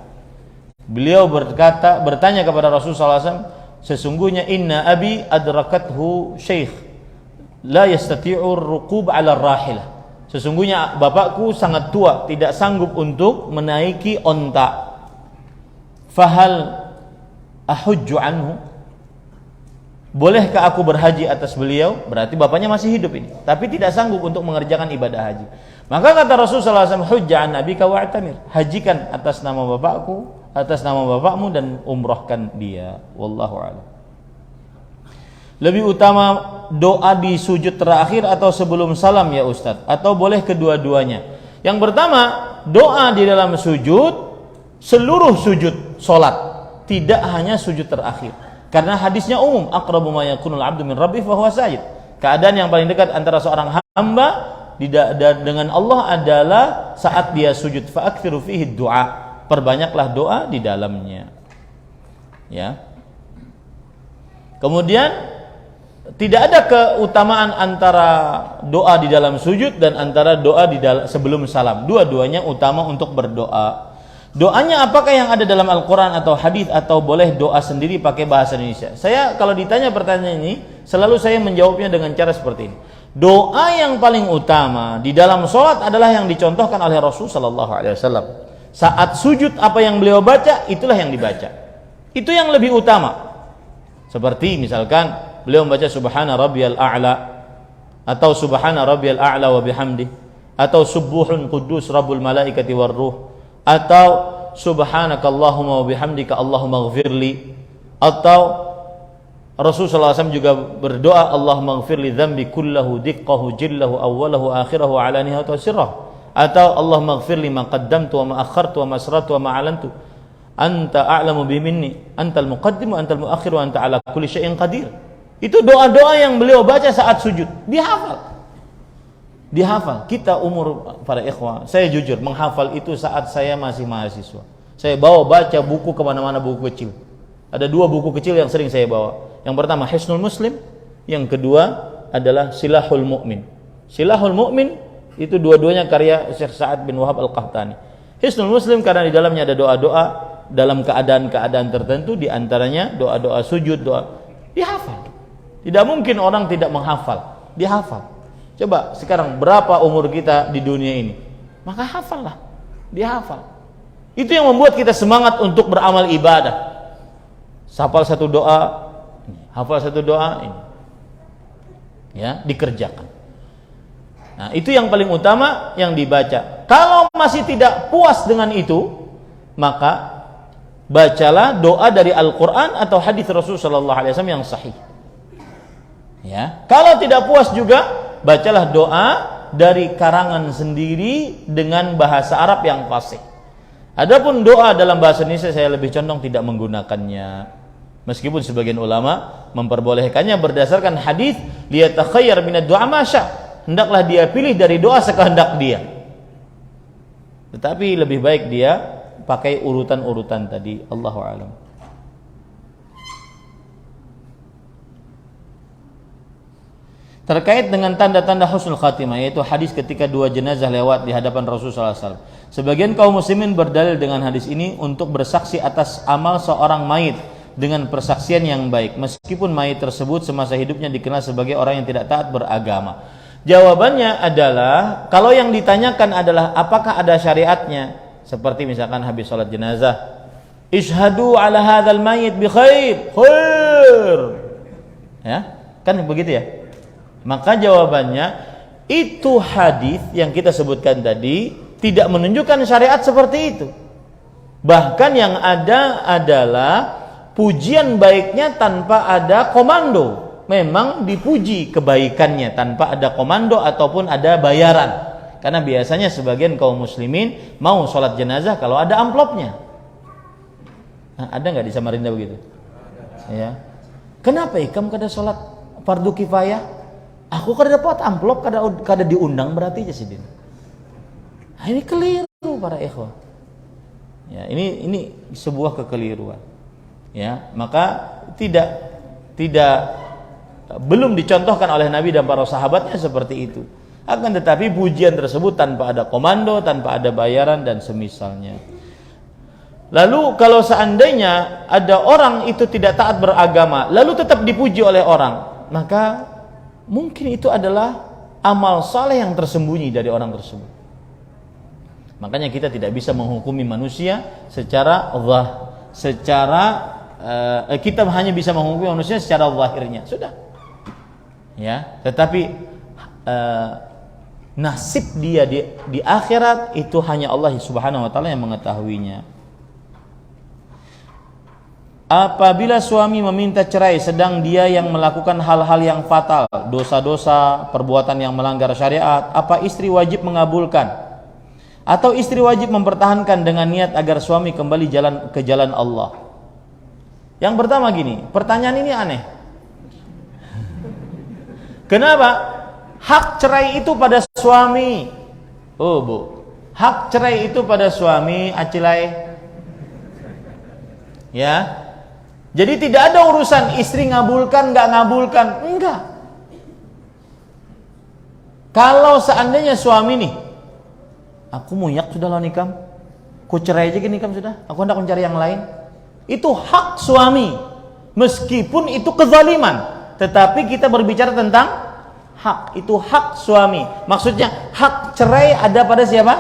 Beliau bertanya kepada Rasulullah SAW, sesungguhnya inna abi adrakathu syekh la yastati'u ruqub 'ala rahilah. Sesungguhnya bapakku sangat tua, tidak sanggup untuk menaiki onta. Fahal ahujju anhu, bolehkah aku berhaji atas beliau? Berarti bapaknya masih hidup ini, tapi tidak sanggup untuk mengerjakan ibadah haji. Maka kata Rasulullah SAW, hujja an nabika wa'tamir, hajikan atas nama bapakku, atas nama bapakmu, dan umrahkan dia. Wallahu a'lam. Lebih utama doa di sujud terakhir atau sebelum salam ya Ustadz? Atau boleh kedua-duanya? Yang pertama, doa di dalam sujud, seluruh sujud solat, tidak hanya sujud terakhir. Karena hadisnya umum, aqrabu ma yakunul 'abdu min rabbih fa huwa sajid. Keadaan yang paling dekat antara seorang hamba dengan Allah adalah saat dia sujud. Fa aktsiru fihi du'a, perbanyaklah doa di dalamnya. Ya. Kemudian tidak ada keutamaan antara doa di dalam sujud dan antara doa sebelum salam. Dua-duanya utama untuk berdoa. Doanya apakah yang ada dalam Al-Quran atau hadis, atau boleh doa sendiri pakai bahasa Indonesia? Saya kalau ditanya pertanyaan ini, selalu saya menjawabnya dengan cara seperti ini. Doa yang paling utama di dalam sholat adalah yang dicontohkan oleh Rasul Sallallahu Alaihi Wasallam. Saat sujud apa yang beliau baca, itulah yang dibaca. Itu yang lebih utama. Seperti misalkan beliau membaca Subhana Rabbiyal A'la, atau Subhana Rabbiyal A'la wa bihamdi, atau Subuhun Quddus Rabbul Malaikati war Ruh, atau Subhanakallahumma wa bihamdika Allahumma ighfirli, Atau Rasulullah SAW juga berdoa, Allahumma ighfir li dzambi kullahu diqqahu jillahu awwalahu akhirahu alanihi wa sirrah. Atau Allahumma ighfir li ma qaddamtu wa ma akhartu wa ma asrartu wa ma alantu anta a'lamu bi minni antal muqaddim wa antal muakhir wa anta ala kulli syai'in qadir. Itu doa-doa yang beliau baca saat sujud, dihafal. Kita umur para ikhwah, saya jujur menghafal itu saat saya masih mahasiswa. Saya baca buku kemana-mana, buku kecil. Ada 2 buku kecil yang sering saya bawa. Yang pertama Hisnul Muslim, yang kedua adalah Silahul Mu'min. Silahul Mu'min itu dua-duanya karya Syekh Sa'ad bin Wahab Al-Qahtani. Hisnul Muslim karena di dalamnya ada doa-doa dalam keadaan-keadaan tertentu, di antaranya doa-doa sujud, doa. Dihafal. Tidak mungkin orang tidak menghafal. Dihafal. Coba sekarang berapa umur kita di dunia ini? Maka hafallah. Dihafal. Itu yang membuat kita semangat untuk beramal ibadah. Hafal satu doa, hafal satu doa ini. Ya, dikerjakan. Nah, itu yang paling utama yang dibaca. Kalau masih tidak puas dengan itu, maka bacalah doa dari Al-Qur'an atau hadis Rasulullah sallallahu alaihi wasallam yang sahih. Ya, kalau tidak puas juga, bacalah doa dari karangan sendiri dengan bahasa Arab yang fasih. Adapun doa dalam bahasa Indonesia saya lebih condong tidak menggunakannya. Meskipun sebagian ulama memperbolehkannya berdasarkan hadis liyatakhayyar minad du'a ma syaa. Hendaklah dia pilih dari doa sekehendak dia. Tetapi lebih baik dia pakai urutan-urutan tadi. Allahu a'lam. Terkait dengan tanda-tanda husnul khatimah, yaitu hadis ketika 2 jenazah lewat di hadapan Rasulullah SAW. Sebagian kaum muslimin berdalil dengan hadis ini untuk bersaksi atas amal seorang mayit dengan persaksian yang baik, meskipun mayit tersebut semasa hidupnya dikenal sebagai orang yang tidak taat beragama. Jawabannya adalah, kalau yang ditanyakan adalah apakah ada syariatnya, seperti misalkan habis sholat jenazah, ishhadu ala hadzal mayit bi khair, ya, kan begitu ya. Maka jawabannya, itu hadis yang kita sebutkan tadi tidak menunjukkan syariat seperti itu. Bahkan yang ada adalah pujian baiknya tanpa ada komando. Memang dipuji kebaikannya tanpa ada komando ataupun ada bayaran. Karena biasanya sebagian kaum muslimin mau sholat jenazah kalau ada amplopnya. Nah, ada nggak di Samarinda begitu? Ya. Kenapa kamu kada sholat fardu kifayah? Aku kada dapat amplop, kada diundang berarti aja sih. Nah, ini keliru para ikhwah. Ya, ini sebuah kekeliruan. Ya, maka belum dicontohkan oleh Nabi dan para sahabatnya seperti itu. Akan tetapi pujian tersebut tanpa ada komando, tanpa ada bayaran dan semisalnya. Lalu kalau seandainya ada orang itu tidak taat beragama, lalu tetap dipuji oleh orang, maka mungkin itu adalah amal saleh yang tersembunyi dari orang tersebut. Makanya kita tidak bisa menghukumi manusia secara kita hanya bisa menghukumi manusia secara zahirnya, sudah. Ya, tetapi nasib dia di akhirat itu hanya Allah Subhanahu wa taala yang mengetahuinya. Apabila suami meminta cerai sedang dia yang melakukan hal-hal yang fatal, dosa-dosa, perbuatan yang melanggar syariat, apa istri wajib mengabulkan? Atau istri wajib mempertahankan dengan niat agar suami kembali ke jalan Allah? Yang pertama gini, pertanyaan ini aneh. Kenapa? Hak cerai itu pada suami. Oh bu, hak cerai itu pada suami, acilai. Ya. Jadi tidak ada urusan istri ngabulkan, nggak ngabulkan, enggak. Kalau seandainya suami nih, aku muyak sudah lo nikam, ku cerai aja gini nikam sudah, aku hendak mencari yang lain. Itu hak suami, meskipun itu kezaliman, tetapi kita berbicara tentang hak, itu hak suami. Maksudnya hak cerai ada pada siapa?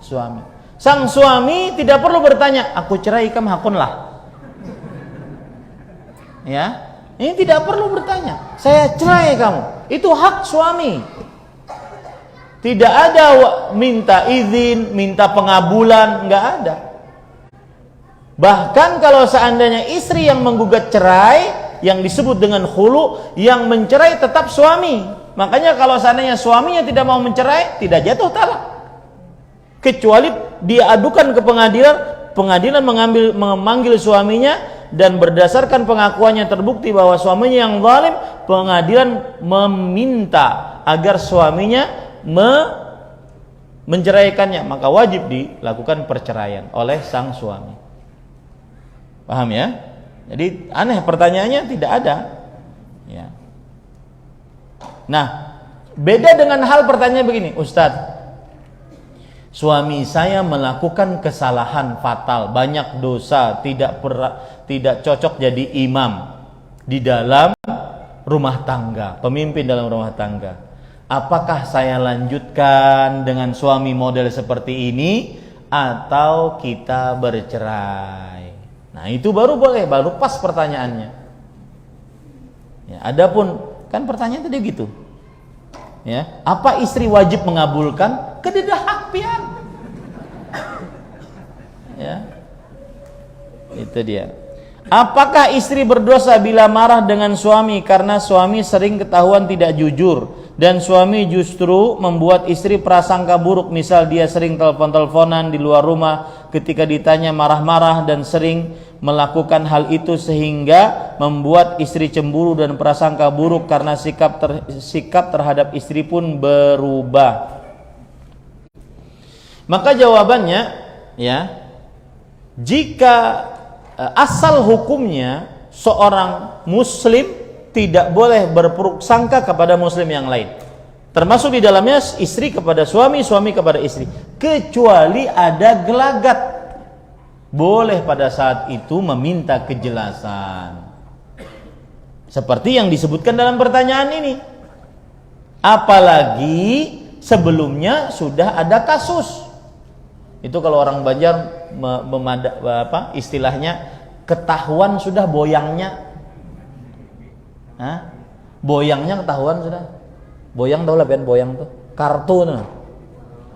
Suami. Sang suami tidak perlu bertanya, aku cerai kamu hakunlah. Ya, ini tidak perlu bertanya, saya cerai kamu. Itu hak suami. Tidak ada minta izin, minta pengabulan, nggak ada. Bahkan kalau seandainya istri yang menggugat cerai, yang disebut dengan khulu, yang mencerai tetap suami. Makanya kalau seandainya suaminya tidak mau mencerai, tidak jatuh talak. Kecuali dia adukan ke pengadilan, pengadilan memanggil suaminya, dan berdasarkan pengakuannya terbukti bahwa suaminya yang zalim, pengadilan meminta agar suaminya menceraikannya, maka wajib dilakukan perceraian oleh sang suami. Paham ya? Jadi aneh pertanyaannya, tidak ada. Ya. Nah, beda dengan hal pertanyaan begini, Ustadz, suami saya melakukan kesalahan fatal, banyak dosa, tidak cocok jadi imam di dalam rumah tangga, pemimpin dalam rumah tangga. Apakah saya lanjutkan dengan suami model seperti ini atau kita bercerai? Nah, itu baru boleh, baru pas pertanyaannya. Ya, adapun kan pertanyaan tadi gitu. Ya, apa istri wajib mengabulkan? Kededah hak pian. Ya. Itu dia. Apakah istri berdosa bila marah dengan suami karena suami sering ketahuan tidak jujur dan suami justru membuat istri prasangka buruk, misal dia sering telepon-teleponan di luar rumah, ketika ditanya marah-marah dan sering melakukan hal itu sehingga membuat istri cemburu dan prasangka buruk karena sikap terhadap istri pun berubah? Maka jawabannya, ya, jika asal hukumnya seorang muslim tidak boleh berburuk sangka kepada muslim yang lain, termasuk di dalamnya istri kepada suami, suami kepada istri, kecuali ada gelagat. Boleh pada saat itu meminta kejelasan, seperti yang disebutkan dalam pertanyaan ini. Apalagi sebelumnya sudah ada kasus. Itu kalau orang Banjar istilahnya ketahuan sudah boyangnya. Hah? Boyangnya ketahuan sudah. Boyang tahu lah, boyang tuh kartu tuh.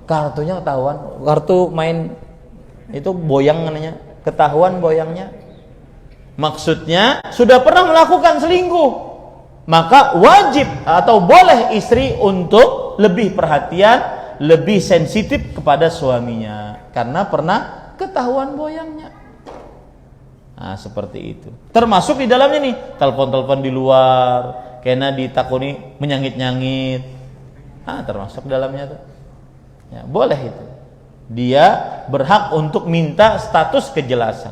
Kartunya ketahuan, kartu main itu boyang namanya, ketahuan boyangnya. Maksudnya sudah pernah melakukan selingkuh, maka wajib atau boleh istri untuk lebih perhatian, lebih sensitif kepada suaminya karena pernah ketahuan boyangnya. Nah, seperti itu. Termasuk di dalamnya nih, telepon-telepon di luar, kena ditakuni menyangit-nyangit. Ah, termasuk dalamnya tuh. Ya, boleh itu. Dia berhak untuk minta status kejelasan.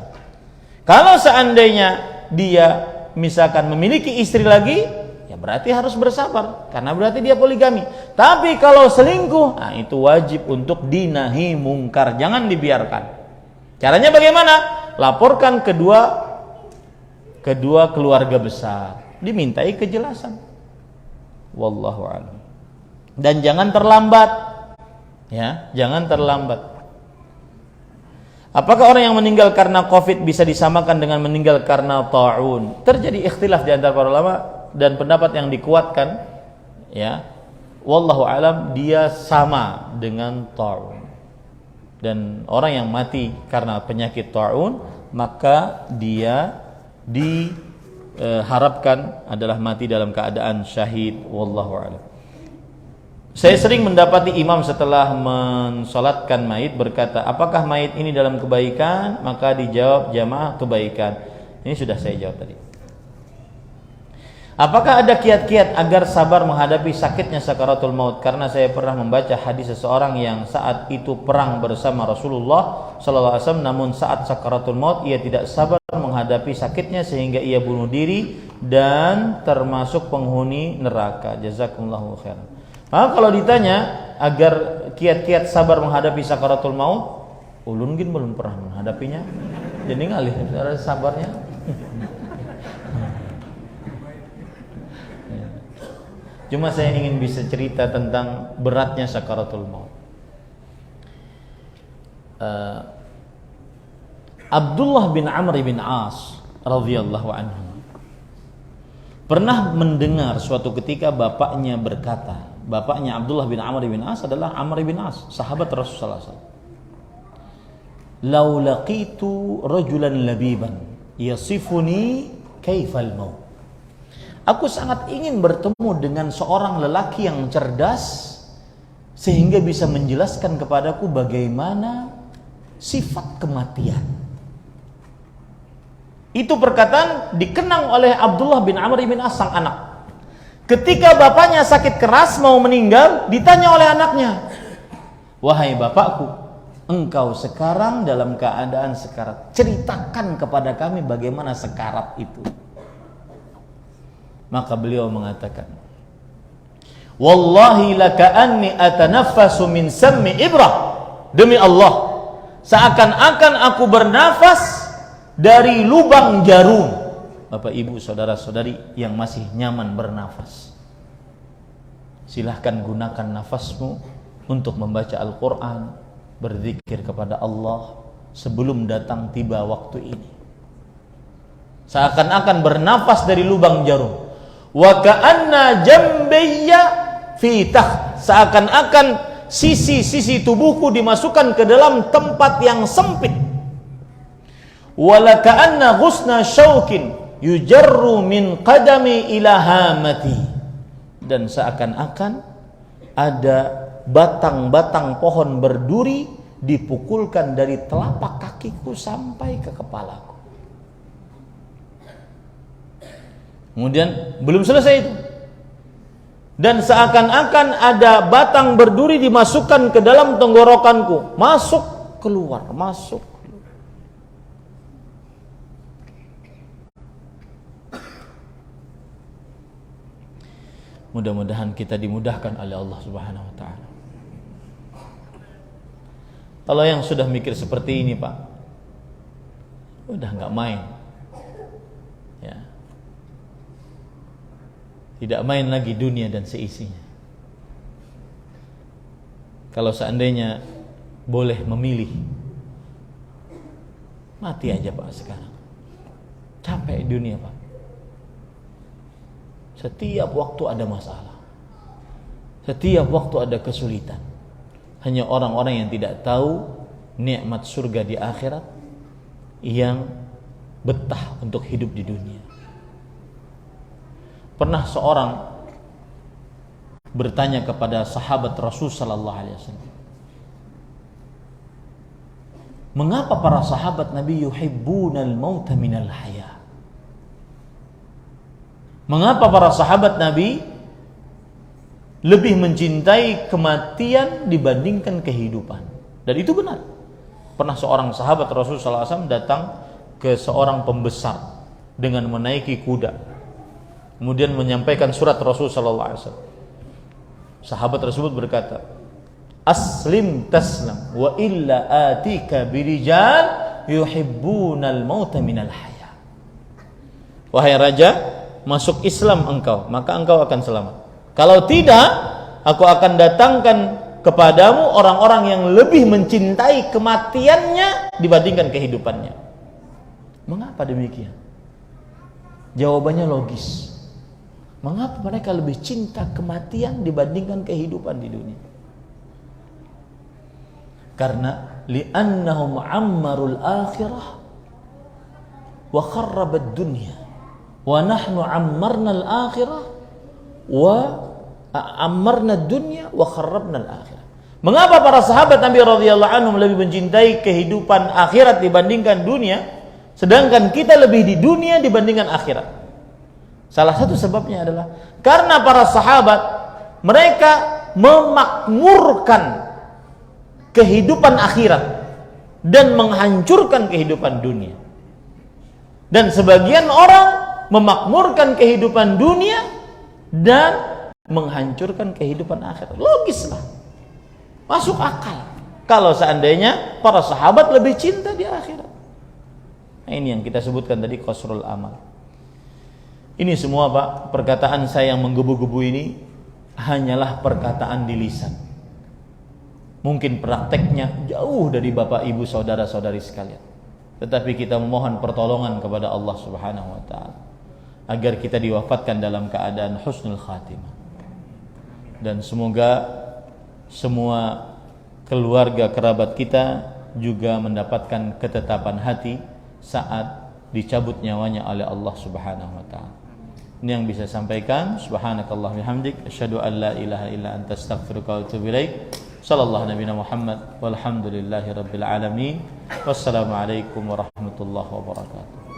Kalau seandainya dia misalkan memiliki istri lagi, ya berarti harus bersabar karena berarti dia poligami. Tapi kalau selingkuh, nah itu wajib untuk dinahi mungkar, jangan dibiarkan. Caranya bagaimana? Laporkan kedua keluarga besar, dimintai kejelasan. Wallahu a'lam. Dan jangan terlambat. Ya, jangan terlambat. Apakah orang yang meninggal karena Covid bisa disamakan dengan meninggal karena ta'un? Terjadi ikhtilaf di antara para ulama dan pendapat yang dikuatkan, ya, wallahu alam, dia sama dengan ta'un. Dan orang yang mati karena penyakit ta'un, maka dia diharapkan adalah mati dalam keadaan syahid, wallahu alam. Saya sering mendapati imam setelah mensolatkan mayit berkata, apakah mayit ini dalam kebaikan? Maka dijawab jamaah kebaikan. Ini sudah saya jawab tadi. Apakah ada kiat-kiat agar sabar menghadapi sakitnya sakaratul maut? Karena saya pernah membaca hadis seseorang yang saat itu perang bersama Rasulullah SAW, namun saat sakaratul maut ia tidak sabar menghadapi sakitnya sehingga ia bunuh diri dan termasuk penghuni neraka. Jazakumullahu khairan. Maka kalau ditanya agar kiat-kiat sabar menghadapi sakaratul maut, ulun gin belum pernah menghadapinya. Jadi ngalih cara sabarnya. Cuma saya ingin bisa cerita tentang beratnya sakaratul maut. Abdullah bin Amr bin As radhiyallahu anhu pernah mendengar suatu ketika bapaknya berkata, bapaknya Abdullah bin Amr bin As adalah Amr bin As, sahabat Rasulullah SAW. "Lau laqitu rajulan labiban yasifuni kaifal maut." Aku sangat ingin bertemu dengan seorang lelaki yang cerdas sehingga bisa menjelaskan kepadaku bagaimana sifat kematian. Itu perkataan dikenang oleh Abdullah bin Amr bin As, sang anak. Ketika bapaknya sakit keras mau meninggal, ditanya oleh anaknya, "Wahai bapakku, engkau sekarang dalam keadaan sekarat. Ceritakan kepada kami bagaimana sekarat itu." Maka beliau mengatakan, "Wallahi laka'anni atanaffasu min sammi ibrah." Demi Allah, seakan-akan aku bernafas dari lubang jarum. Bapak ibu saudara-saudari yang masih nyaman bernafas, silahkan gunakan nafasmu untuk membaca Al-Quran, berzikir kepada Allah sebelum datang tiba waktu ini. Seakan-akan bernafas dari lubang jarum. Wa ka'anna jambayya fi takh, seakan-akan sisi-sisi tubuhku dimasukkan ke dalam tempat yang sempit. Wa la ka'anna ghusna syaukin yujarru min qadami ila hamati, dan seakan-akan ada batang-batang pohon berduri dipukulkan dari telapak kakiku sampai ke kepalaku. Kemudian belum selesai itu, dan seakan-akan ada batang berduri dimasukkan ke dalam tenggorokanku, masuk keluar, masuk keluar. Mudah-mudahan kita dimudahkan oleh Allah Subhanahu wa taala. Kalau yang sudah mikir seperti ini, Pak, udah nggak main, ya, tidak main lagi dunia dan seisinya. Kalau seandainya boleh memilih, mati aja Pak sekarang. Capek dunia Pak. Setiap waktu ada masalah, setiap waktu ada kesulitan. Hanya orang-orang yang tidak tahu nikmat surga di akhirat yang betah untuk hidup di dunia. Pernah seorang bertanya kepada sahabat Rasul sallallahu alaihi wasallam, mengapa para sahabat Nabi yuhibbunal mauta minal haya? Mengapa para sahabat Nabi lebih mencintai kematian dibandingkan kehidupan? Dan itu benar. Pernah seorang sahabat Rasul sallallahu alaihi wasallam datang ke seorang pembesar dengan menaiki kuda, kemudian menyampaikan surat Rasul sallallahu alaihi wasallam. Sahabat tersebut berkata, "Aslim taslam wa illa atika birijal yuhibbunal mauta minal haya." Wahai raja, masuk Islam engkau, maka engkau akan selamat. Kalau tidak, aku akan datangkan kepadamu orang-orang yang lebih mencintai kematiannya dibandingkan kehidupannya. Mengapa demikian? Jawabannya logis. Mengapa mereka lebih cinta kematian dibandingkan kehidupan di dunia? Karena li'annahum ammarul akhirah wa kharrabad dunya wa nahnu ammarna al-akhirah wa ammarna ad-dunya wa kharrabna al-akhirah. Mengapa para sahabat Nabi radhiyallahu anhum lebih mencintai kehidupan akhirat dibandingkan dunia, sedangkan kita lebih di dunia dibandingkan akhirat? Salah satu sebabnya adalah karena para sahabat mereka memakmurkan kehidupan akhirat dan menghancurkan kehidupan dunia. Dan sebagian orang memakmurkan kehidupan dunia dan menghancurkan kehidupan akhirat. Logislah, masuk akal kalau seandainya para sahabat lebih cinta di akhirat. Nah, ini yang kita sebutkan tadi qasrul amal. Ini semua Pak, perkataan saya yang menggebu-gebu ini hanyalah perkataan di lisan. Mungkin prakteknya jauh dari Bapak Ibu saudara-saudari sekalian. Tetapi kita memohon pertolongan kepada Allah Subhanahu wa taala agar kita diwafatkan dalam keadaan husnul khatimah. Dan semoga semua keluarga kerabat kita juga mendapatkan ketetapan hati saat dicabut nyawanya oleh Allah Subhanahu wa taala. Ini yang bisa sampaikan. Subhanakallah bihamdik asyhadu an la ilaha illa anta astaghfiruka wa atubu ilaik. Sallallahu nabiyana Muhammad walhamdulillahi rabbil alamin. Wassalamualaikum warahmatullahi wabarakatuh.